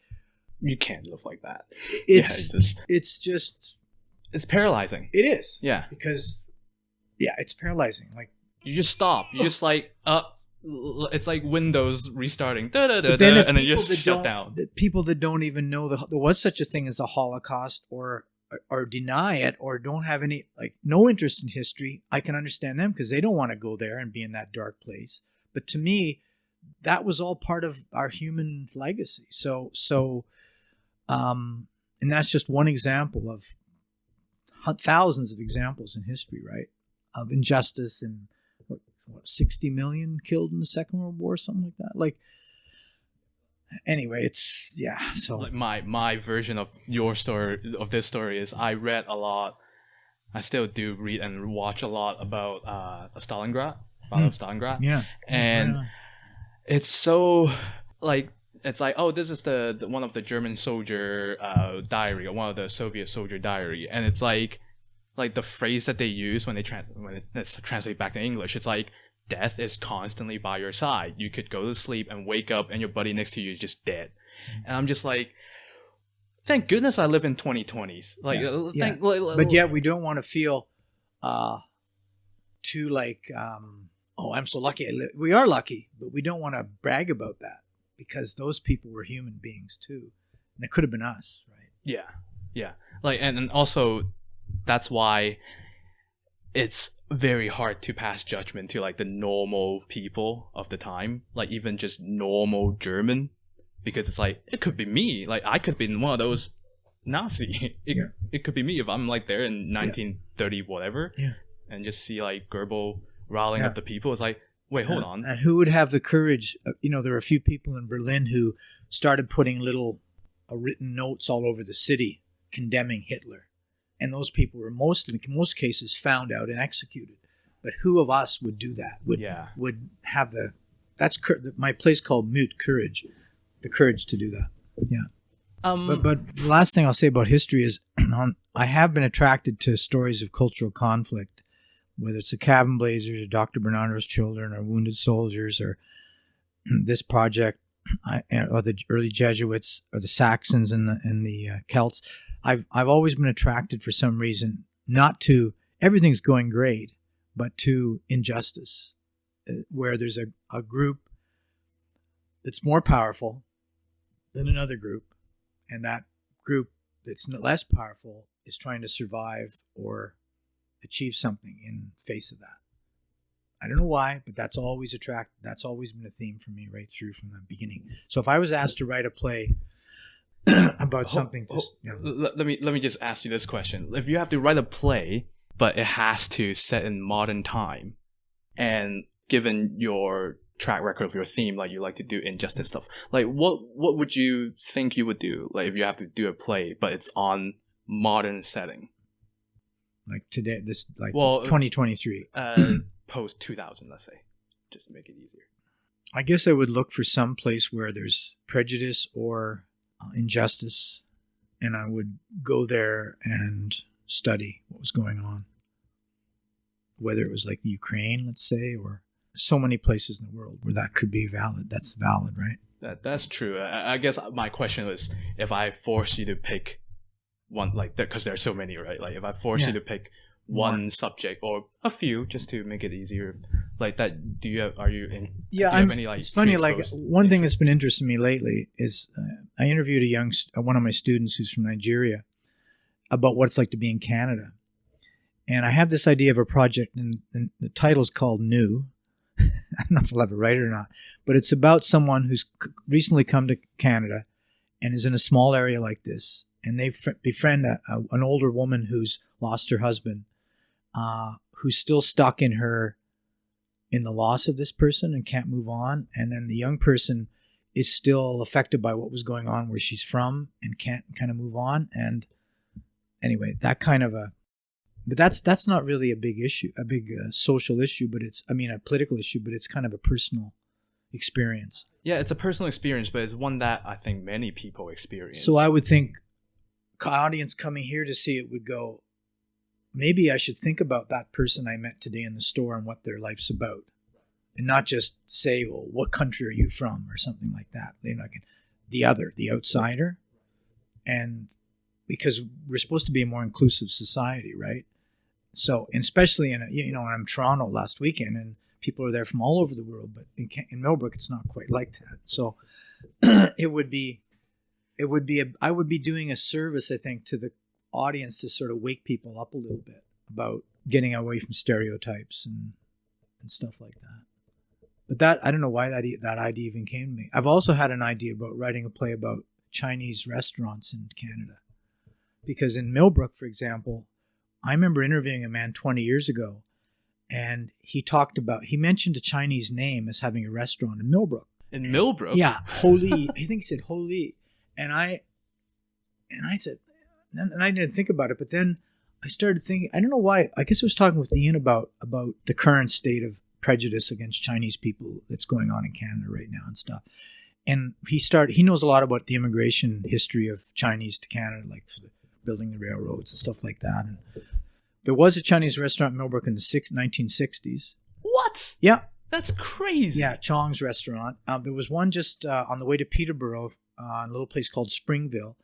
you can't live like that. It's just it's paralyzing. it is. Yeah. Because it's paralyzing. Like You just stop. You just like it's like Windows restarting, then and then you just shut down. The people that don't even know there was such a thing as a Holocaust or deny it or don't have any no interest in history, I can understand them because they don't want to go there and be in that dark place. But to me, that was all part of our human legacy. So and that's just one example of thousands of examples in history, right? Of injustice and 60 million killed in the Second World War, something like that. Like, anyway, it's so like my version of your story, of this story, is I read a lot. I still do read and watch a lot about Stalingrad, Battle of Stalingrad. Yeah, and it's so like it's like, oh, this is the one of the German soldier diary, or one of the Soviet soldier diary, and it's like the phrase that they use when it's translated back to English, it's like, death is constantly by your side. You could go to sleep and wake up and your buddy next to you is just dead. And I'm just like, thank goodness I live in 2020s. But yet we don't want to feel too like, oh, I'm so lucky. We are lucky, but we don't want to brag about that because those people were human beings too. And it could have been us, right? Yeah. Like, and also that's why it's very hard to pass judgment to like the normal people of the time, like even just normal German, because it's like, it could be me. Like, I could be one of those Nazi. It could be me if I'm like there in 1930 whatever, and just see like Goebbels riling up the people. It's like, wait, hold on. And who would have the courage? There were a few people in Berlin who started putting little written notes all over the city condemning Hitler. And those people were in most cases found out and executed. But who of us would do that? Would have my place called Mute Courage, the courage to do that. Yeah. But the last thing I'll say about history is I have been attracted to stories of cultural conflict, whether it's the Cabin Blazers or Dr. Bernardo's Children or Wounded Soldiers or this project, or the early Jesuits or the Saxons and the Celts. I've always been attracted for some reason, not to everything's going great, but to injustice, where there's a group that's more powerful than another group, and that group that's less powerful is trying to survive or achieve something in face of that. I don't know why, but that's always been a theme for me right through from the beginning. So if I was asked to write a play about something, let me just ask you this question: if you have to write a play, but it has to set in modern time, and given your track record of your theme, like you like to do injustice stuff, like what would you think you would do, like if you have to do a play but it's on modern setting, like today, 2023, post 2000, let's say, just to make it easier? I guess I would look for some place where there's prejudice or injustice, and I would go there and study what was going on, whether it was like the Ukraine, let's say, or so many places in the world where that could be valid. That's valid, right? That's true. I guess my question was, if I force you to pick one, like that, because there are so many, right? Like if I force you to pick one subject or a few, just to make it easier, like that, do you have any like? It's funny, like one thing that's been interesting me lately is I interviewed one of my students who's from Nigeria about what it's like to be in Canada, and I have this idea of a project, and the title's called New. I don't know if I'll ever write it or not, but it's about someone who's recently come to Canada and is in a small area like this, and they befriend an older woman who's lost her husband, who's still stuck in the loss of this person and can't move on, and then the young person is still affected by what was going on where she's from and can't kind of move on. And anyway, that kind of but that's not really a big issue, a big social issue, but a political issue, but it's kind of a personal experience. Yeah, it's a personal experience, but it's one that I think many people experience. So I would think audience coming here to see it would go, maybe I should think about that person I met today in the store and what their life's about, and not just say, well, what country are you from or something like that. They're not the outsider. And because we're supposed to be a more inclusive society, right? So, and especially in, when I'm in Toronto last weekend, and people are there from all over the world, but in Millbrook, it's not quite like that. So I would be doing a service, I think, to the audience to sort of wake people up a little bit about getting away from stereotypes and stuff like that. But that, I don't know why that idea even came to me. I've also had an idea about writing a play about Chinese restaurants in Canada. Because in Millbrook, for example, I remember interviewing a man 20 years ago, and he mentioned a Chinese name as having a restaurant in Millbrook. In Millbrook? Yeah, Holy. I think he said Holy. And I said, and I didn't think about it, but then I started thinking, I don't know why, I guess I was talking with Ian about the current state of prejudice against Chinese people that's going on in Canada right now and stuff. And he knows a lot about the immigration history of Chinese to Canada, like for building the railroads and stuff like that. And there was a Chinese restaurant in Millbrook in the 1960s. What? Yeah. That's crazy. Yeah, Chong's restaurant. There was one just on the way to Peterborough, in a little place called Springville,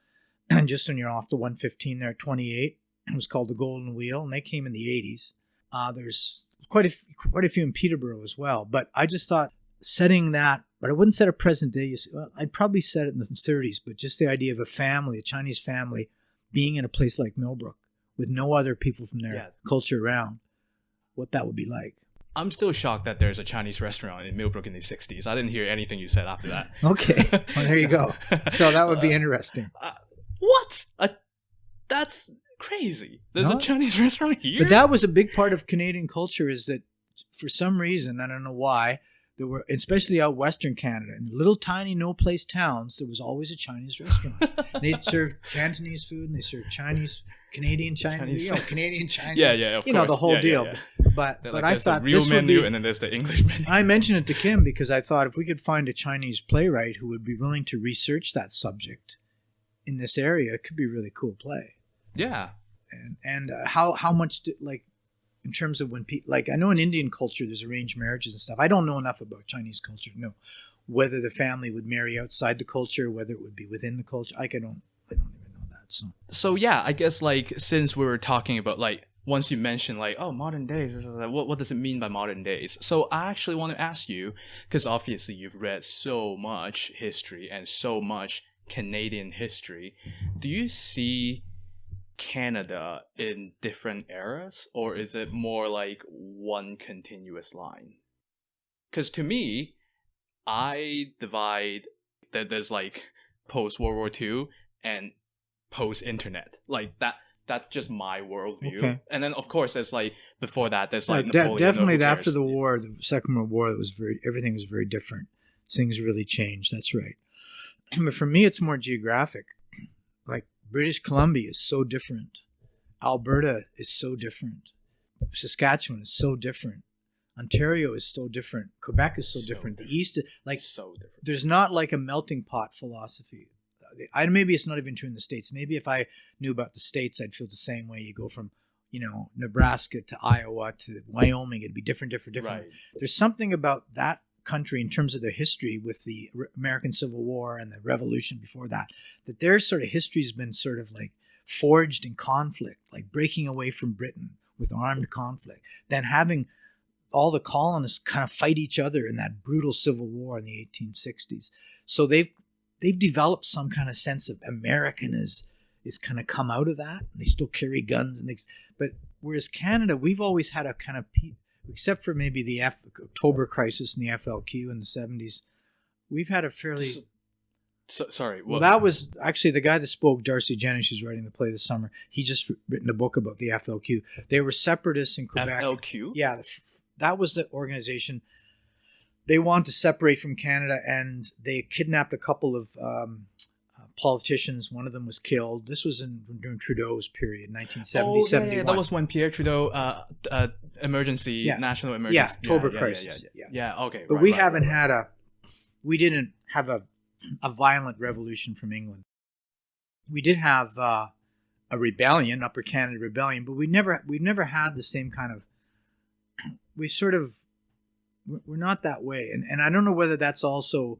and just when you're off the 115 there at 28. It was called the Golden Wheel, and they came in the 80s. There's quite a few in Peterborough as well. But I just thought setting that, but I wouldn't set a present day. I'd probably set it in the 30s, but just the idea of a Chinese family, being in a place like Millbrook with no other people from their culture around, what that would be like. I'm still shocked that there's a Chinese restaurant in Millbrook in the 60s. I didn't hear anything you said after that. Okay. Well, there you go. So that would be interesting. What? That's crazy. There's a Chinese restaurant here? But that was a big part of Canadian culture, is that for some reason, I don't know why, there were, especially out Western Canada, in little tiny no-place towns, there was always a Chinese restaurant. They served Cantonese food, and they served Canadian Chinese. Yeah, of course. The whole deal. Yeah. But like, I thought the real this menu, would be, and then there's the English menu. I mentioned it to Kim because I thought if we could find a Chinese playwright who would be willing to research that subject in this area, it could be a really cool play. Yeah. And how much in terms of when people, like, I know in Indian culture there's arranged marriages and stuff. I don't know enough about Chinese culture to know whether the family would marry outside the culture, whether it would be within the culture. I don't even know that. So yeah, I guess, like, since we were talking about, like, once you mentioned, like, oh, modern days, this is like, what does it mean by modern days? So I actually want to ask you, because obviously you've read so much history and so much Canadian history, do you see Canada in different eras, or is it more like one continuous line? Because to me, I divide that there's like post World War II and post internet, like that's just my worldview. Okay. And then of course there's like before that there's like definitely after the war, the Second World War, everything was very different. Things really changed. That's right. But for me, it's more geographic. Like, British Columbia is so different. Alberta is so different. Saskatchewan is so different. Ontario is so different. Quebec is so different. The East is like so different. There's not like a melting pot philosophy. Maybe it's not even true in the States. Maybe if I knew about the States, I'd feel the same way. You go from, Nebraska to Iowa to Wyoming, it'd be different. Right. There's something about that country in terms of their history with the American Civil War and the Revolution before that their sort of history's been sort of like forged in conflict, like breaking away from Britain with armed conflict, then having all the colonists kind of fight each other in that brutal Civil War in the 1860s. So they've developed some kind of sense of American is kind of come out of that, and they still carry guns and things. But whereas Canada, we've always had a kind of except for maybe the October crisis and the FLQ in the 70s, we've had a fairly... sorry. Well, that was actually the guy that spoke, Darcy Jennings, who's writing the play this summer. He just written a book about the FLQ. They were separatists in Quebec. FLQ? Yeah, that was the organization. They wanted to separate from Canada, and they kidnapped a couple of politicians. One of them was killed. This was during Trudeau's period, 1970, 71. That was when Pierre Trudeau, national emergency. Yeah, October crisis. Yeah, okay. But we didn't have a violent revolution from England. We did have a rebellion, Upper Canada Rebellion, but we've never had the same kind of, we're not that way. And I don't know whether that's also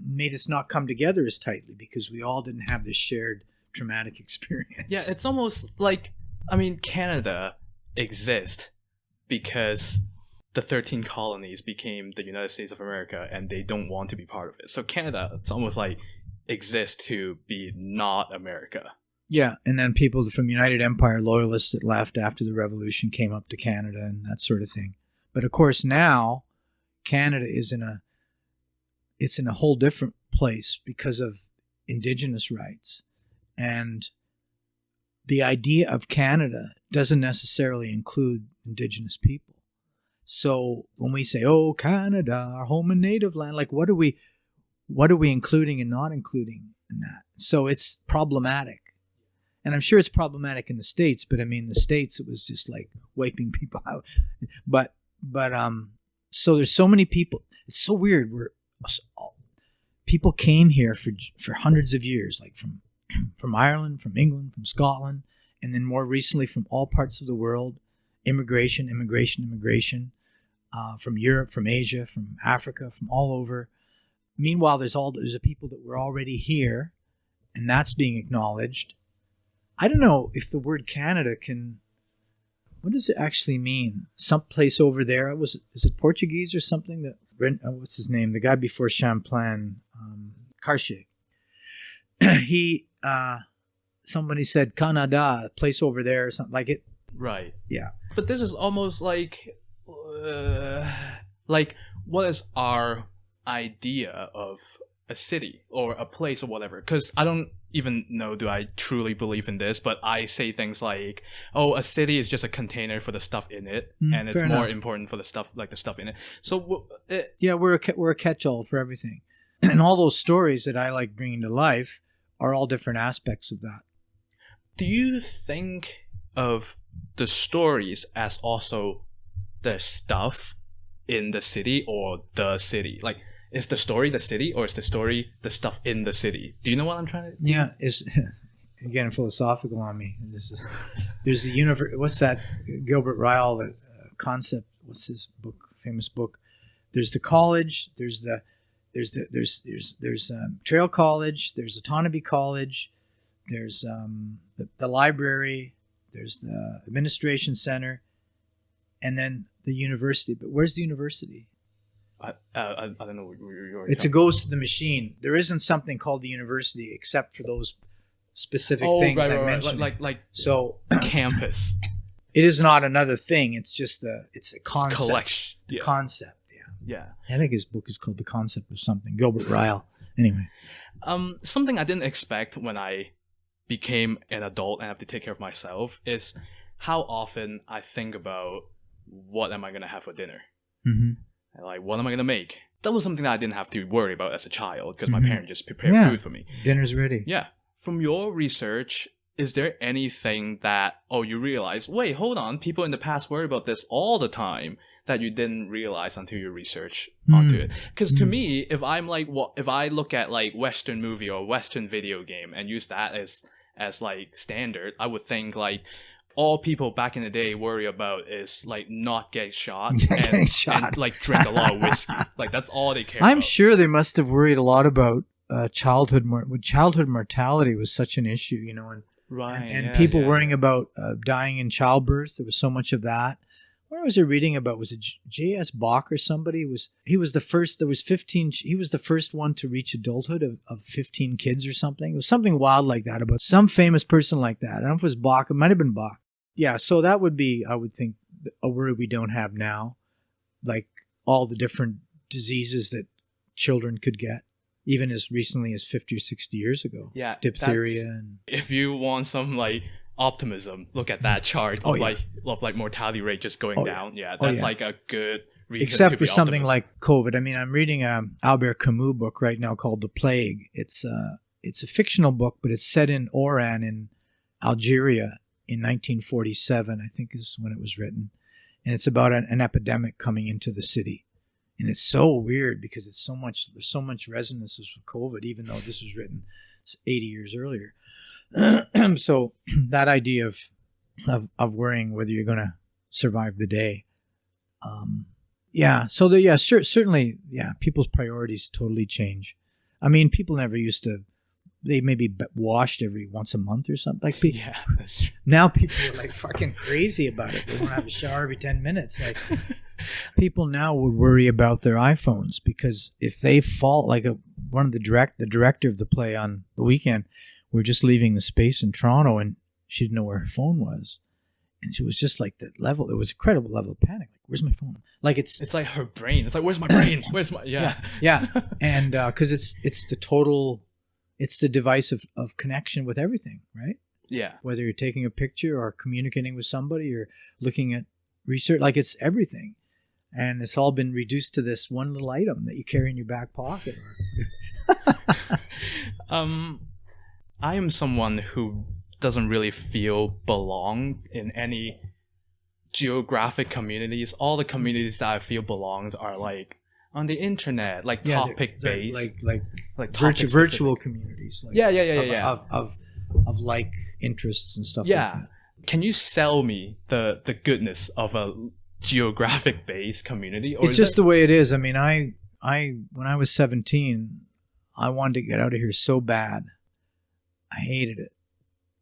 made us not come together as tightly because we all didn't have this shared traumatic experience. Yeah, it's almost like, I mean, Canada exists because the 13 colonies became the United States of America and they don't want to be part of it. So Canada, it's almost like exists to be not America. Yeah, and then people from United Empire loyalists that left after the revolution came up to Canada and that sort of thing. But of course now Canada is in a whole different place because of Indigenous rights. And the idea of Canada doesn't necessarily include Indigenous people. So when we say, "Oh, Canada, our home and native land," like what are we including and not including in that? So it's problematic. And I'm sure it's problematic in the States, but I mean, the States, it was just like wiping people out. But so there's so many people. It's so weird. People came here for hundreds of years, like from Ireland, from England, from Scotland, and then more recently from all parts of the world. Immigration, from Europe, from Asia, from Africa, from all over. Meanwhile, there's the people that were already here, and that's being acknowledged. I don't know if the word Canada what does it actually mean? Someplace over there. Is it Portuguese or something? What's his name? The guy before Champlain, Cartier. Somebody said Canada, a place over there or something like it. Right. Yeah. But this is almost like what is our idea of a city or a place or whatever? Because I don't even know, do I truly believe in this, but I say things like, oh, a city is just a container for the stuff in it, and it's more important for the stuff in it. So yeah, we're a catch-all for everything. And all those stories that I like bringing to life are all different aspects of that. Do you think of the stories as also the stuff in the city or the city? Like, is the story the city or is the story the stuff in the city? Do you know what I'm trying to... Yeah, you're getting philosophical on me. There's the universe. What's that Gilbert Ryle concept? What's his book? Famous book. There's the college. There's Trail College. There's Autonomy College. There's the library. There's the administration center, and then the university. But where's the university? I don't know what you're It's a ghost of the machine. There isn't something called the university except for those specific things I mentioned. Like so campus. It is not another thing. It's just it's a concept. It's collection. The concept. Yeah. I think his book is called The Concept of Something. Gilbert Ryle. Anyway. Something I didn't expect when I became an adult and have to take care of myself is how often I think about what am I going to have for dinner. Mm-hmm. Like, what am I going to make? That was something that I didn't have to worry about as a child because my parents just prepared food for me. Dinner's ready. Yeah. From your research, is there anything that, you realize, wait, hold on, people in the past worry about this all the time that you didn't realize until you research onto it? Because to me, if I look at like Western movie or Western video game and use that as like standard, I would think like, all people back in the day worry about is like not get shot and like drink a lot of whiskey. Like that's all they care about. I'm sure they must have worried a lot about childhood mortality was such an issue, and people worrying about dying in childbirth. There was so much of that. What was I reading about? Was it J.S. Bach or somebody? He was the first. There was 15. He was the first one to reach adulthood of 15 kids or something. It was something wild like that about some famous person like that. I don't know if it was Bach. It might have been Bach. Yeah, so that would be, I would think, a worry we don't have now, like all the different diseases that children could get, even as recently as 50 or 60 years ago. Yeah, diphtheria. If you want some like optimism, look at that chart of mortality rate just going down. Yeah, that's like a good reason. Except for something like COVID. I mean, I'm reading an Albert Camus book right now called The Plague. It's a fictional book, but it's set in Oran in Algeria. In 1947, I think is when it was written. And it's about an epidemic coming into the city. And it's so weird because there's so much resonance with COVID, even though this was written 80 years earlier. So that idea of worrying whether you're going to survive the day. Certainly, people's priorities totally change. I mean, people never used to they maybe washed every once a month or something. Like Yeah, that's true. now people are like fucking crazy about it. They want to have a shower every 10 minutes. Like people now would worry about their iPhones because if they fall, like the director of the play on the weekend, we're just leaving the space in Toronto and she didn't know where her phone was. And she was just like that level. It was an incredible level of panic. Like, where's my phone? Like it's like her brain. It's like, where's my brain? Where's my yeah. And because it's the device of connection with everything, right? Yeah. Whether you're taking a picture or communicating with somebody or looking at research, like it's everything. And it's all been reduced to this one little item that you carry in your back pocket. I am someone who doesn't really feel belong in any geographic communities. All the communities that I feel belongs are like on the internet, like topic based, like virtual communities. Like of like interests and stuff. Yeah. Like that. Can you sell me the goodness of a geographic based community? Or it's just the way it is. I mean, I when I was 17, I wanted to get out of here so bad. I hated it.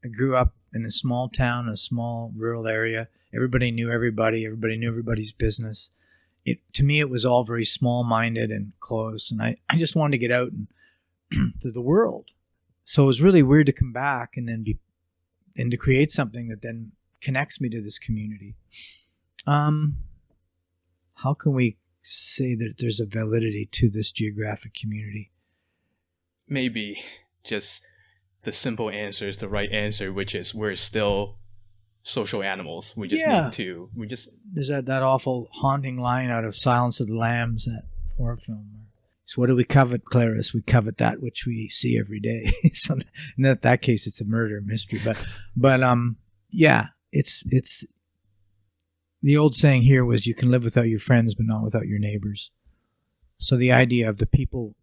I grew up in a small town, a small rural area. Everybody knew everybody. Everybody knew everybody's business. To me, it was all very small-minded and close. And I just wanted to get out and to the world. So it was really weird to come back and then to create something that then connects me to this community. How can we say that there's a validity to this geographic community? Maybe just the simple answer is the right answer, which is we're still social animals. We just need to. There's that awful haunting line out of Silence of the Lambs, that horror film. So what do we covet, Clarice? We covet that which we see every day. So in that case, it's a murder mystery. But yeah, it's the old saying here was you can live without your friends, but not without your neighbors. So the idea of the people,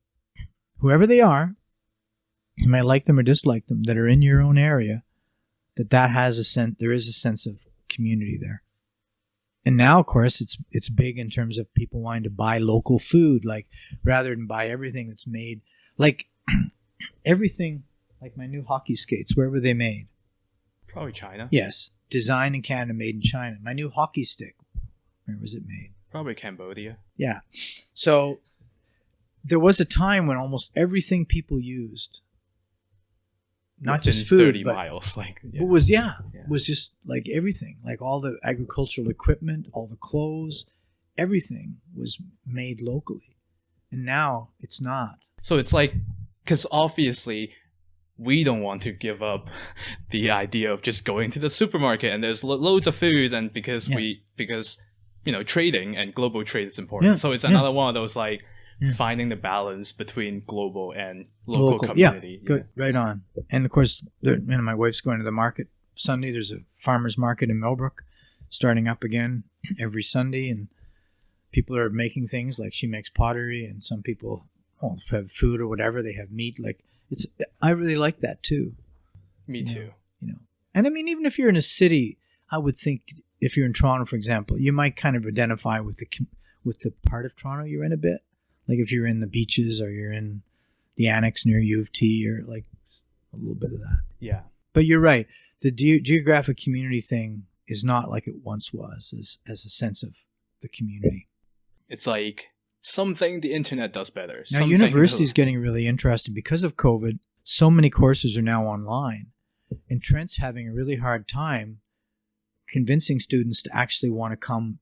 whoever they are, you might like them or dislike them, that are in your own area, that has a sense. There is a sense of community there. And now, of course, it's big in terms of people wanting to buy local food, like rather than buy everything that's made, like everything, like my new hockey skates. Where were they made? Probably China. Yes, designed in Canada, made in China. My new hockey stick. Where was it made? Probably Cambodia. Yeah. So there was a time when almost everything people used, not within just food, 30 but miles, like was just like everything, like all the agricultural equipment, all the clothes, everything was made locally. And now it's not. So it's like, because obviously we don't want to give up the idea of just going to the supermarket and there's loads of food, and because trading and global trade is important. So it's another one of those like finding the balance between global and local community. Yeah, good, right on. And of course, my wife's going to the market Sunday. There's a farmer's market in Millbrook starting up again every Sunday, and people are making things like she makes pottery, and some people have food or whatever. They have meat. Like I really like that too. Me too. And I mean, even if you're in a city, I would think if you're in Toronto, for example, you might kind of identify with the part of Toronto you're in a bit. Like if you're in the beaches or you're in the annex near U of T, or like a little bit of that. Yeah. But you're right. The geographic community thing is not like it once was as a sense of the community. It's like something the internet does better. Now, university is getting really interesting because of COVID. So many courses are now online, and Trent's having a really hard time convincing students to actually want to come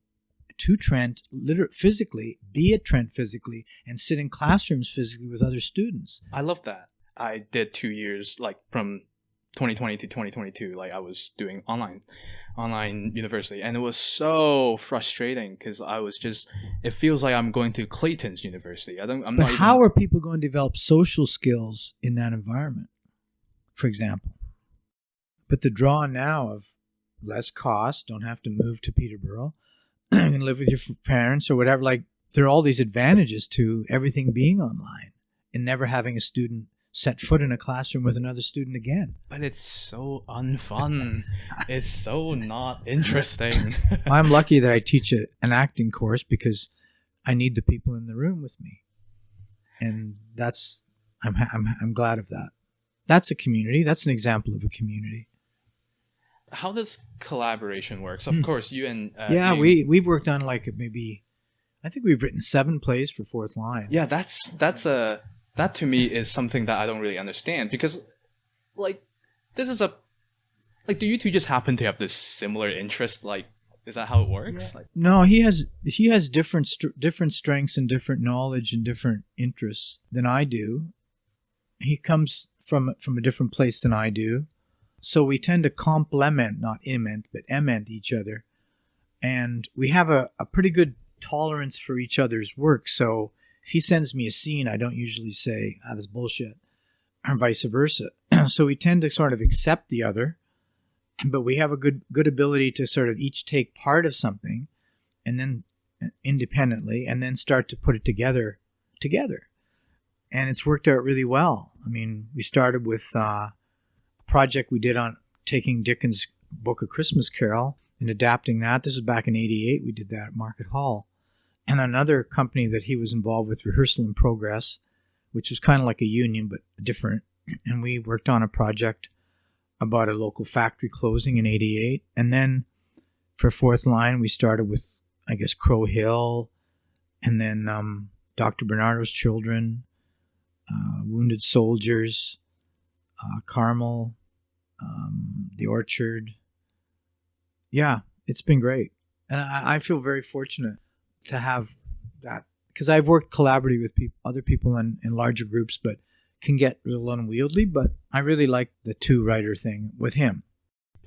to Trent physically, be at Trent physically, and sit in classrooms physically with other students. I love that. I did 2 years, like from 2020 to 2022, like I was doing online university, and it was so frustrating because it feels like I'm going to Clayton's University. But how are people going to develop social skills in that environment, for example? But the draw now of less cost, don't have to move to Peterborough, and live with your parents or whatever, like there are all these advantages to everything being online and never having a student set foot in a classroom with another student again. But it's so unfun. It's so not interesting. I'm lucky that I teach an acting course because I need the people in the room with me, and I'm glad of that. That's a community. That's an example of a community. How does collaboration work? So of course, you and Yeah, Ian- we've worked on like maybe, I think we've written 7 plays for Fourth Line. yeah, that to me is something that I don't really understand, because like this is a like, do you two just happen to have this similar interest? Like, is that how it works? Like, No, he has different strengths and different knowledge and different interests than I do. He comes from a different place than I do. So we tend to complement, not ement, but ement each other. And we have a pretty good tolerance for each other's work. So if he sends me a scene, I don't usually say, that's bullshit, or vice versa. So we tend to sort of accept the other, but we have a good ability to sort of each take part of something and then independently, and then start to put it together. And it's worked out really well. I mean, we started with a project we did on taking Dickens' book A Christmas Carol and adapting that. This was back in 88. We did that at Market Hall. And another company that he was involved with, Rehearsal in Progress, which was kind of like a union, but different. And we worked on a project about a local factory closing in 88. And then for Fourth Line, we started with, I guess, Crow Hill, and then Dr. Bernardo's Children, Wounded Soldiers, Carmel, The Orchard. Yeah, it's been great. And I feel very fortunate to have that, because I've worked collaboratively with other people in larger groups, but can get a little unwieldy. But I really like the 2-writer thing with him.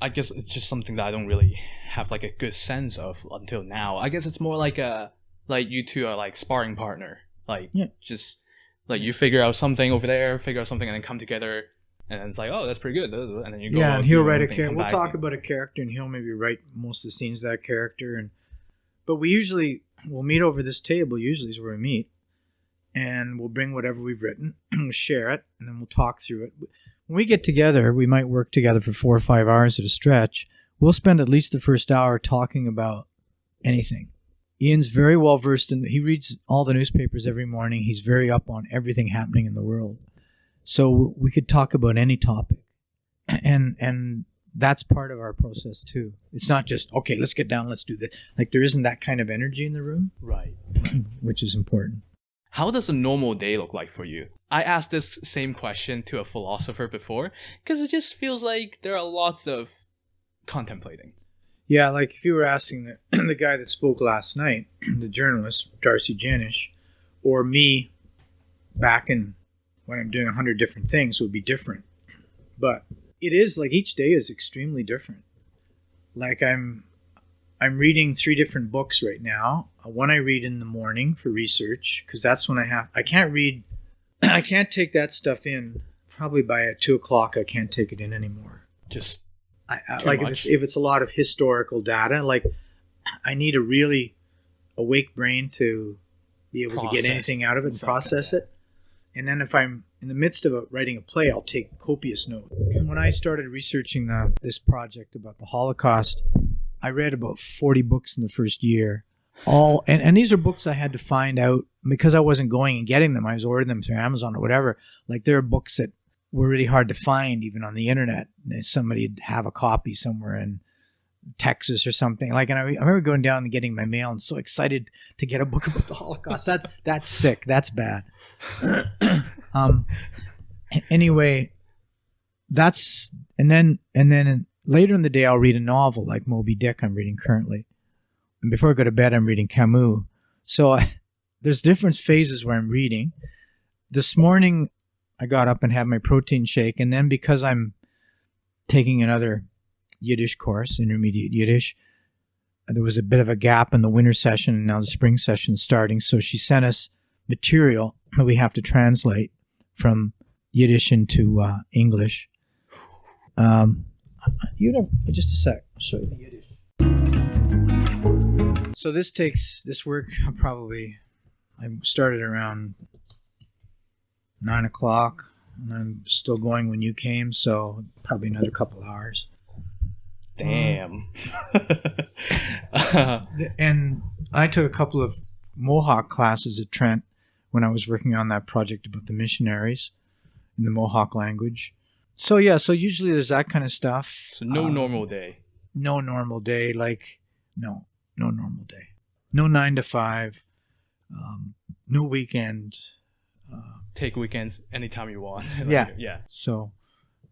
I guess it's just something that I don't really have like a good sense of until now. I guess it's more like you two are like sparring partner. Like, yeah. Just like you figure out something over there, figure out something, and then come together, and then it's like, oh, that's pretty good. And then you go. Yeah, and he'll write a character. character. We'll talk about a character, and he'll maybe write most of the scenes of that character. But we'll meet over this table. Usually is where we meet, and we'll bring whatever we've written, and we'll share it, and then we'll talk through it. When we get together, we might work together for 4 or 5 hours at a stretch. We'll spend at least the first hour talking about anything. Ian's very well versed in, he reads all the newspapers every morning. He's very up on everything happening in the world. So we could talk about any topic. And that's part of our process too. It's not just, okay, let's get down, let's do this. Like, there isn't that kind of energy in the room. Right. Which is important. How does a normal day look like for you? I asked this same question to a philosopher before, because it just feels like there are lots of contemplating. Yeah, like if you were asking the guy that spoke last night, the journalist, Darcy Janish, or me back in when I'm doing 100 different things, it would be different. But it is like each day is extremely different. Like I'm reading 3 different books right now. One I read in the morning for research, because that's when I can't take that stuff in. Probably by at 2:00, I can't take it in anymore. Just like if it's a lot of historical data, like I need a really awake brain to be able to get anything out of it and process it. And then if I'm in the midst of writing a play, I'll take copious notes. And when I started researching this project about the Holocaust, I read about 40 books in the first year. And these are books I had to find out because I wasn't going and getting them. I was ordering them through Amazon or whatever. Like, there are books that were really hard to find even on the internet. Somebody'd have a copy somewhere in Texas or something. Like, and I remember going down and getting my mail and so excited to get a book about the Holocaust. That's sick. That's bad. Anyway, and then later in the day I'll read a novel like Moby Dick I'm reading currently. And before I go to bed I'm reading Camus. So there's different phases where I'm reading. This morning I got up and had my protein shake, and then because I'm taking another Yiddish course, intermediate Yiddish, there was a bit of a gap in the winter session, and now the spring session is starting. So she sent us material that we have to translate from Yiddish into English. Just a sec. I'll show you the Yiddish. So this work I started around 9:00, and I'm still going when you came, so probably another couple hours. Damn. And I took a couple of Mohawk classes at Trent when I was working on that project about the missionaries in the Mohawk language. So usually there's that kind of stuff. So no normal day. No normal day. No normal day. No 9 to 5. No weekend. Take weekends anytime you want. Yeah. So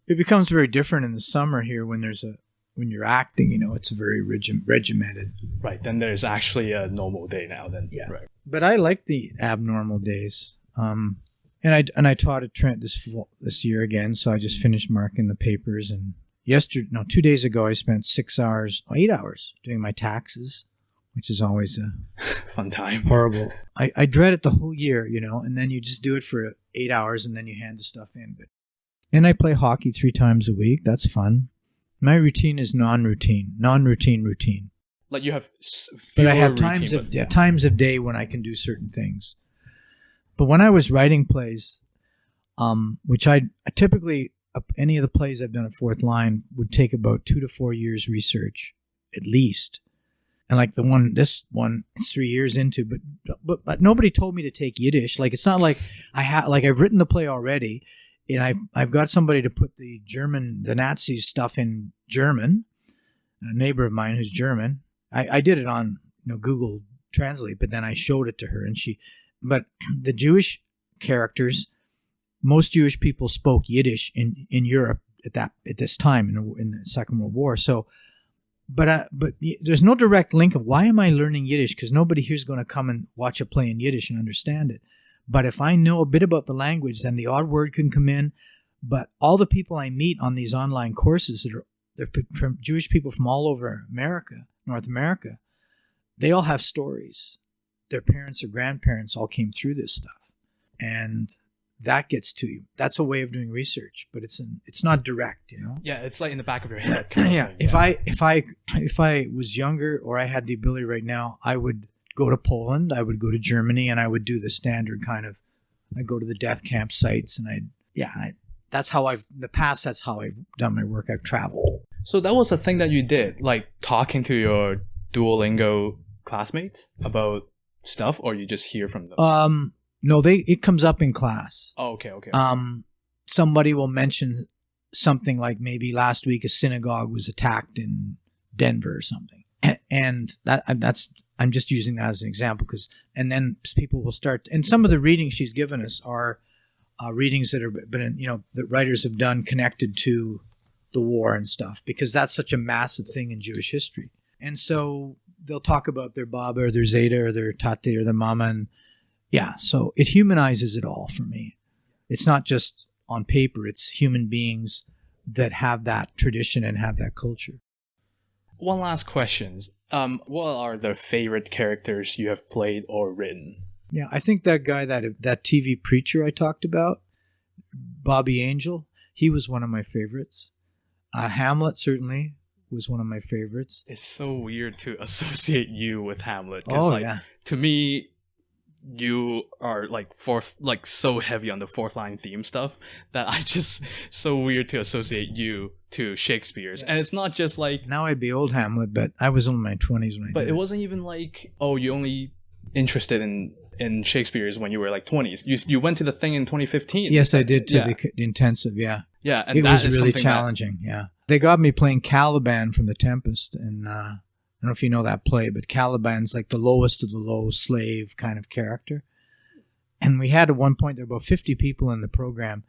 it becomes very different in the summer here when you're acting, it's a very regimented. Right. Then there's actually a normal day now then. Yeah. Right. But I like the abnormal days. And I taught at Trent this year again, so I just finished marking the papers. And 2 days ago, I spent 8 hours doing my taxes, which is always a fun time. Horrible. I dread it the whole year, and then you just do it for 8 hours and then you hand the stuff in. And I play hockey 3 times a week. That's fun. My routine is non-routine routine. Like you have but I have times of day when I can do certain things. But when I was writing plays, which I typically, any of the plays I've done at Fourth Line would take about 2 to 4 years research, at least. And like this one, it's 3 years into, but nobody told me to take Yiddish. Like, it's not like I've written the play already, and I've got somebody to put the Nazi stuff in German, a neighbor of mine who's German. I did it on Google Translate, but then I showed it to her, but the Jewish characters, most Jewish people spoke Yiddish in Europe at this time in the Second World War. So, but there's no direct link of why am I learning Yiddish, because nobody here's going to come and watch a play in Yiddish and understand it. But if I know a bit about the language, then the odd word can come in. But all the people I meet on these online courses they're from Jewish people from all over North America, they all have stories. Their parents or grandparents all came through this stuff, and that gets to you. That's a way of doing research, but it's not direct, Yeah, it's like in the back of your head. Yeah. If I was younger or I had the ability right now, I would go to Poland, I would go to Germany, and I would do the standard kind of. I go to the death camp sites, and that's how I've done my work. I've traveled. So that was the thing that you did, like talking to your Duolingo classmates about stuff, or you just hear from them? No, it comes up in class. Oh, okay. Somebody will mention something like maybe last week a synagogue was attacked in Denver or something, and I'm just using that as an example and then people will start. And some of the readings she's given us are readings that that writers have done connected to the war and stuff, because that's such a massive thing in Jewish history. And so they'll talk about their Baba or their Zeta or their Tate or their Mama. And so it humanizes it all for me. It's not just on paper. It's human beings that have that tradition and have that culture. One last question. What are the favorite characters you have played or written? Yeah, I think that guy, that TV preacher I talked about, Bobby Angel, he was one of my favorites. Hamlet certainly was one of my favorites. It's so weird to associate you with Hamlet. To me, you are so heavy on the Fourth Line theme stuff that I just so weird to associate you to Shakespeare's. And it's not just like, now I'd be old Hamlet, but I was in my 20s when I did. But it wasn't even like, you only interested in Shakespeare's when you were like 20s. You went to the thing in 2015. Yes, I did to the intensive. Yeah. Yeah, and it that was really challenging. Yeah, they got me playing Caliban from The Tempest, and I don't know if you know that play, but Caliban's like the lowest of the low slave kind of character. And we had at one point there were about 50 people in the program,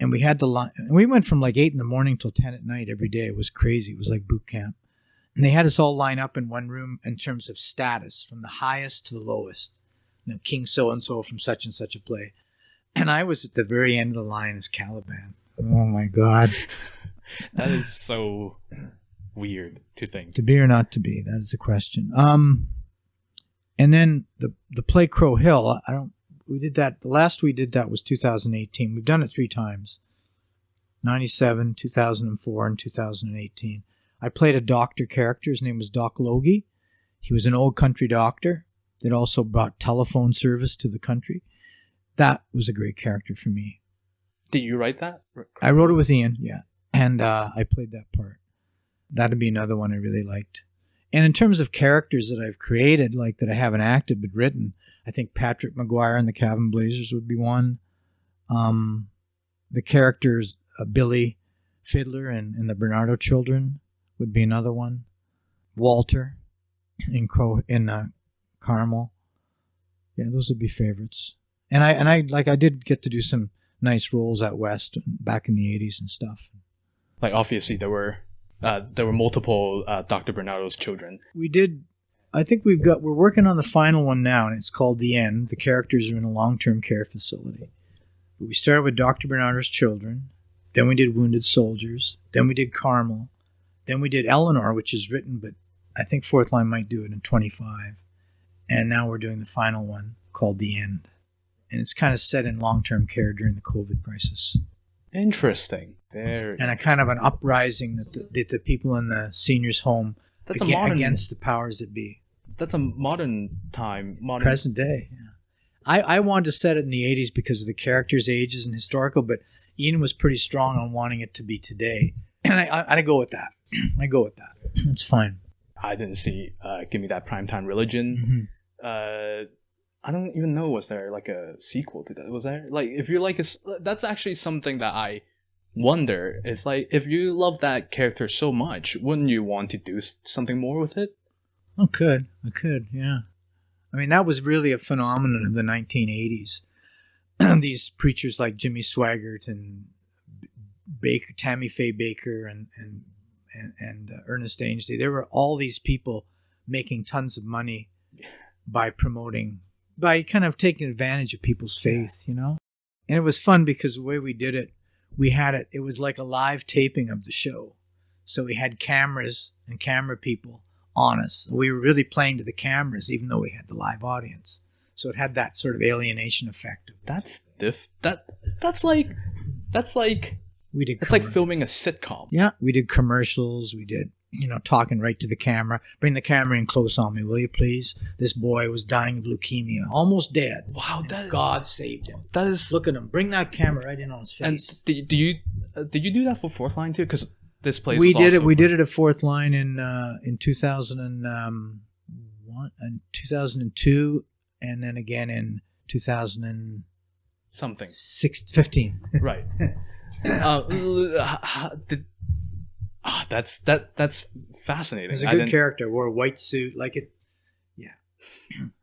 and we had to line. And we went from like 8 a.m. till 10 p.m. every day. It was crazy. It was like boot camp, and they had us all line up in one room in terms of status, from the highest to the lowest. King so and so from such and such a play, and I was at the very end of the line as Caliban. Oh my God. That is so weird to think. To be or not to be, that is the question. And then the play Crow Hill, we did that, the last we did that was 2018. We've done it 3 times. 97, 2004, and 2018. I played a doctor character. His name was Doc Logie. He was an old country doctor that also brought telephone service to the country. That was a great character for me. Did you write that? I wrote it with Ian, yeah. And I played that part. That'd be another one I really liked. And in terms of characters that I've created, like that I haven't acted but written, I think Patrick Maguire and the Cavan Blazers would be one. The characters, Billy Fiddler and the Bernardo Children would be another one. Walter in Carmel. Yeah, those would be favorites. And I did get to do some nice roles at West back in the 80s and stuff. Like, obviously there were multiple Dr. Bernardo's Children. We did. I think we're working on the final one now, and it's called The End. The characters are in a long-term care facility. But we started with Dr. Bernardo's Children. Then we did Wounded Soldiers. Then we did Carmel. Then we did Eleanor, which is written, but I think Fourth Line might do it in 25. And now we're doing the final one called The End. And it's kind of set in long-term care during the COVID crisis. Interesting. Very and a kind of an uprising that the people in the seniors' home against the powers that be. That's a modern time. Present day, yeah. I wanted to set it in the 80s because of the characters' ages and historical, but Ian was pretty strong on wanting it to be today. And I go with that. I go with that. It's fine. I didn't see Give Me That Primetime Religion. Mm-hmm. I don't even know, was there like a sequel to that? Was there? Like, if you like, that's actually something that I wonder. It's like, if you love that character so much, wouldn't you want to do something more with it? I could, yeah. I mean, that was really a phenomenon of the 1980s. These preachers like Jimmy Swaggart and Baker, Tammy Faye Baker and Ernest Ainsley. There were all these people making tons of money by kind of taking advantage of people's faith, you know? And it was fun because the way we did it, it was like a live taping of the show. So we had cameras and camera people on us. We were really playing to the cameras, even though we had the live audience. So it had that sort of alienation effect. That's like it's like filming a sitcom. Yeah, we did commercials. We did, talking right to the camera. Bring the camera in close on me, will you please? This boy was dying of leukemia, almost dead. Wow, God saved him. That is. Look at him. Bring that camera right in on his face. And did you do that for Fourth Line too? Because this place we did it. We did it at Fourth Line in 2001 and 2002, and then again in 2000 and something 15. Right. That's fascinating. He's a good character. Wore a white suit, like it. Yeah.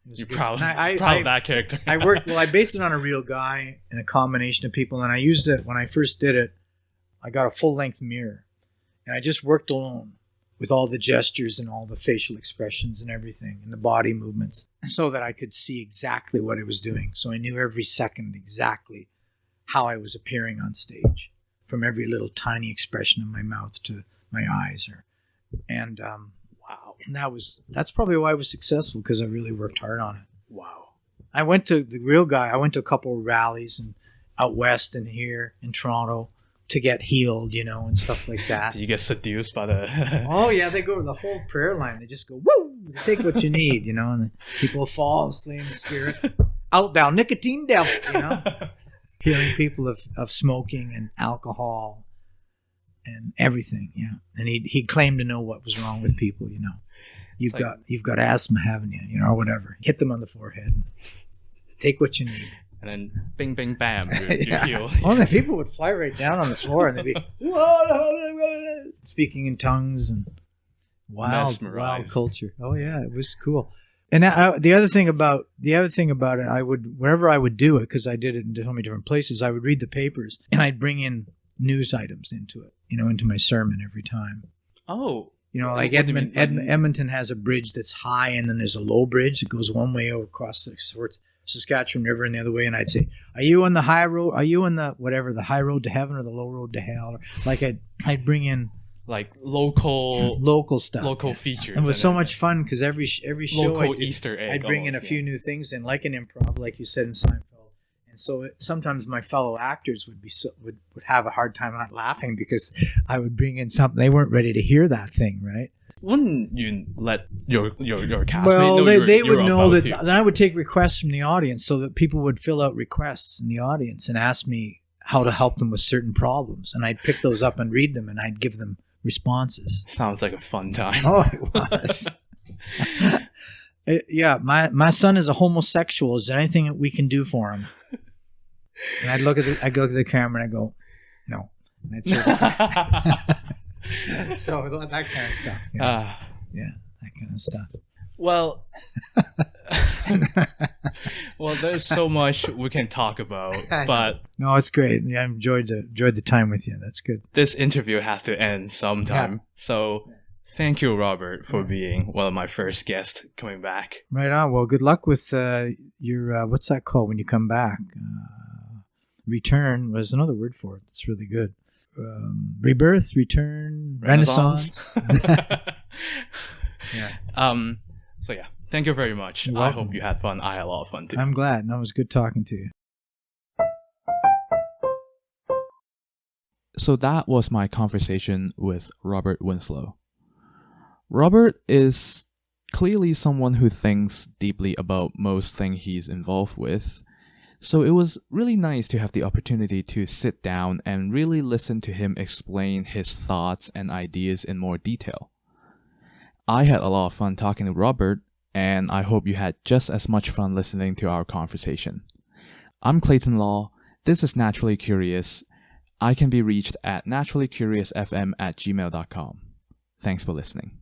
You're proud of that character. I based it on a real guy and a combination of people, and I used it when I first did it. I got a full-length mirror, and I just worked alone with all the gestures and all the facial expressions and everything and the body movements so that I could see exactly what I was doing. So I knew every second exactly how I was appearing on stage, from every little tiny expression of my mouth to my eyes. Wow. That's probably why I was successful, because I really worked hard on it. Wow. I went to a couple of rallies and out west and here in Toronto to get healed, and stuff like that. Did you get seduced by the... Oh, yeah, they go to the whole prayer line. They just go, woo, take what you need, and the people fall and slay in the spirit. Out thou nicotine devil, Healing people of smoking and alcohol and everything, yeah. And he claimed to know what was wrong with people, You've got asthma, haven't you? Or whatever. Hit them on the forehead. Take what you need. And then bing, bing, bam, you're healed. Well, the people would fly right down on the floor and they'd be speaking in tongues and wild culture. Oh yeah, it was cool. And the other thing about it, whenever I would do it, because I did it in so many different places, I would read the papers and I'd bring in news items into it, into my sermon every time. Oh. Like Edmonton has a bridge that's high, and then there's a low bridge that goes one way across the Saskatchewan River and the other way. And I'd say, are you on the high road? Are you on the high road to heaven or the low road to hell? Or like I'd bring in like local stuff, local features. And it was so much fun because every show Easter egg. I'd bring in a few new things in, like an improv, like you said in Seinfeld. And so sometimes my fellow actors would have a hard time not laughing because I would bring in something they weren't ready to hear that thing, right? Wouldn't you let your castmate know they would know that then I would take requests from the audience, so that people would fill out requests in the audience and ask me how to help them with certain problems, and I'd pick those up and read them, and I'd give them responses. Sounds like a fun time. Oh, it was. Yeah, my son is a homosexual. Is there anything that we can do for him? And I'd go to the camera and I go, no. That's it. So that kind of stuff. Yeah, that kind of stuff. Well, well, there's so much we can talk about, but no, it's great. Yeah, I enjoyed the time with you. That's good. This interview has to end sometime. Yeah. So thank you, Robert, for being one of my first guests coming back. Right on. Well, good luck with your what's that called when you come back? Return was another word for it. It's really good. Rebirth, return, Renaissance. Yeah. So yeah, thank you very much. I hope you had fun. I had a lot of fun too. I'm glad. That was good talking to you. So that was my conversation with Robert Winslow. Robert is clearly someone who thinks deeply about most things he's involved with. So it was really nice to have the opportunity to sit down and really listen to him explain his thoughts and ideas in more detail. I had a lot of fun talking to Robert, and I hope you had just as much fun listening to our conversation. I'm Clayton Law. This is Naturally Curious. I can be reached at naturallycuriousfm@gmail.com. Thanks for listening.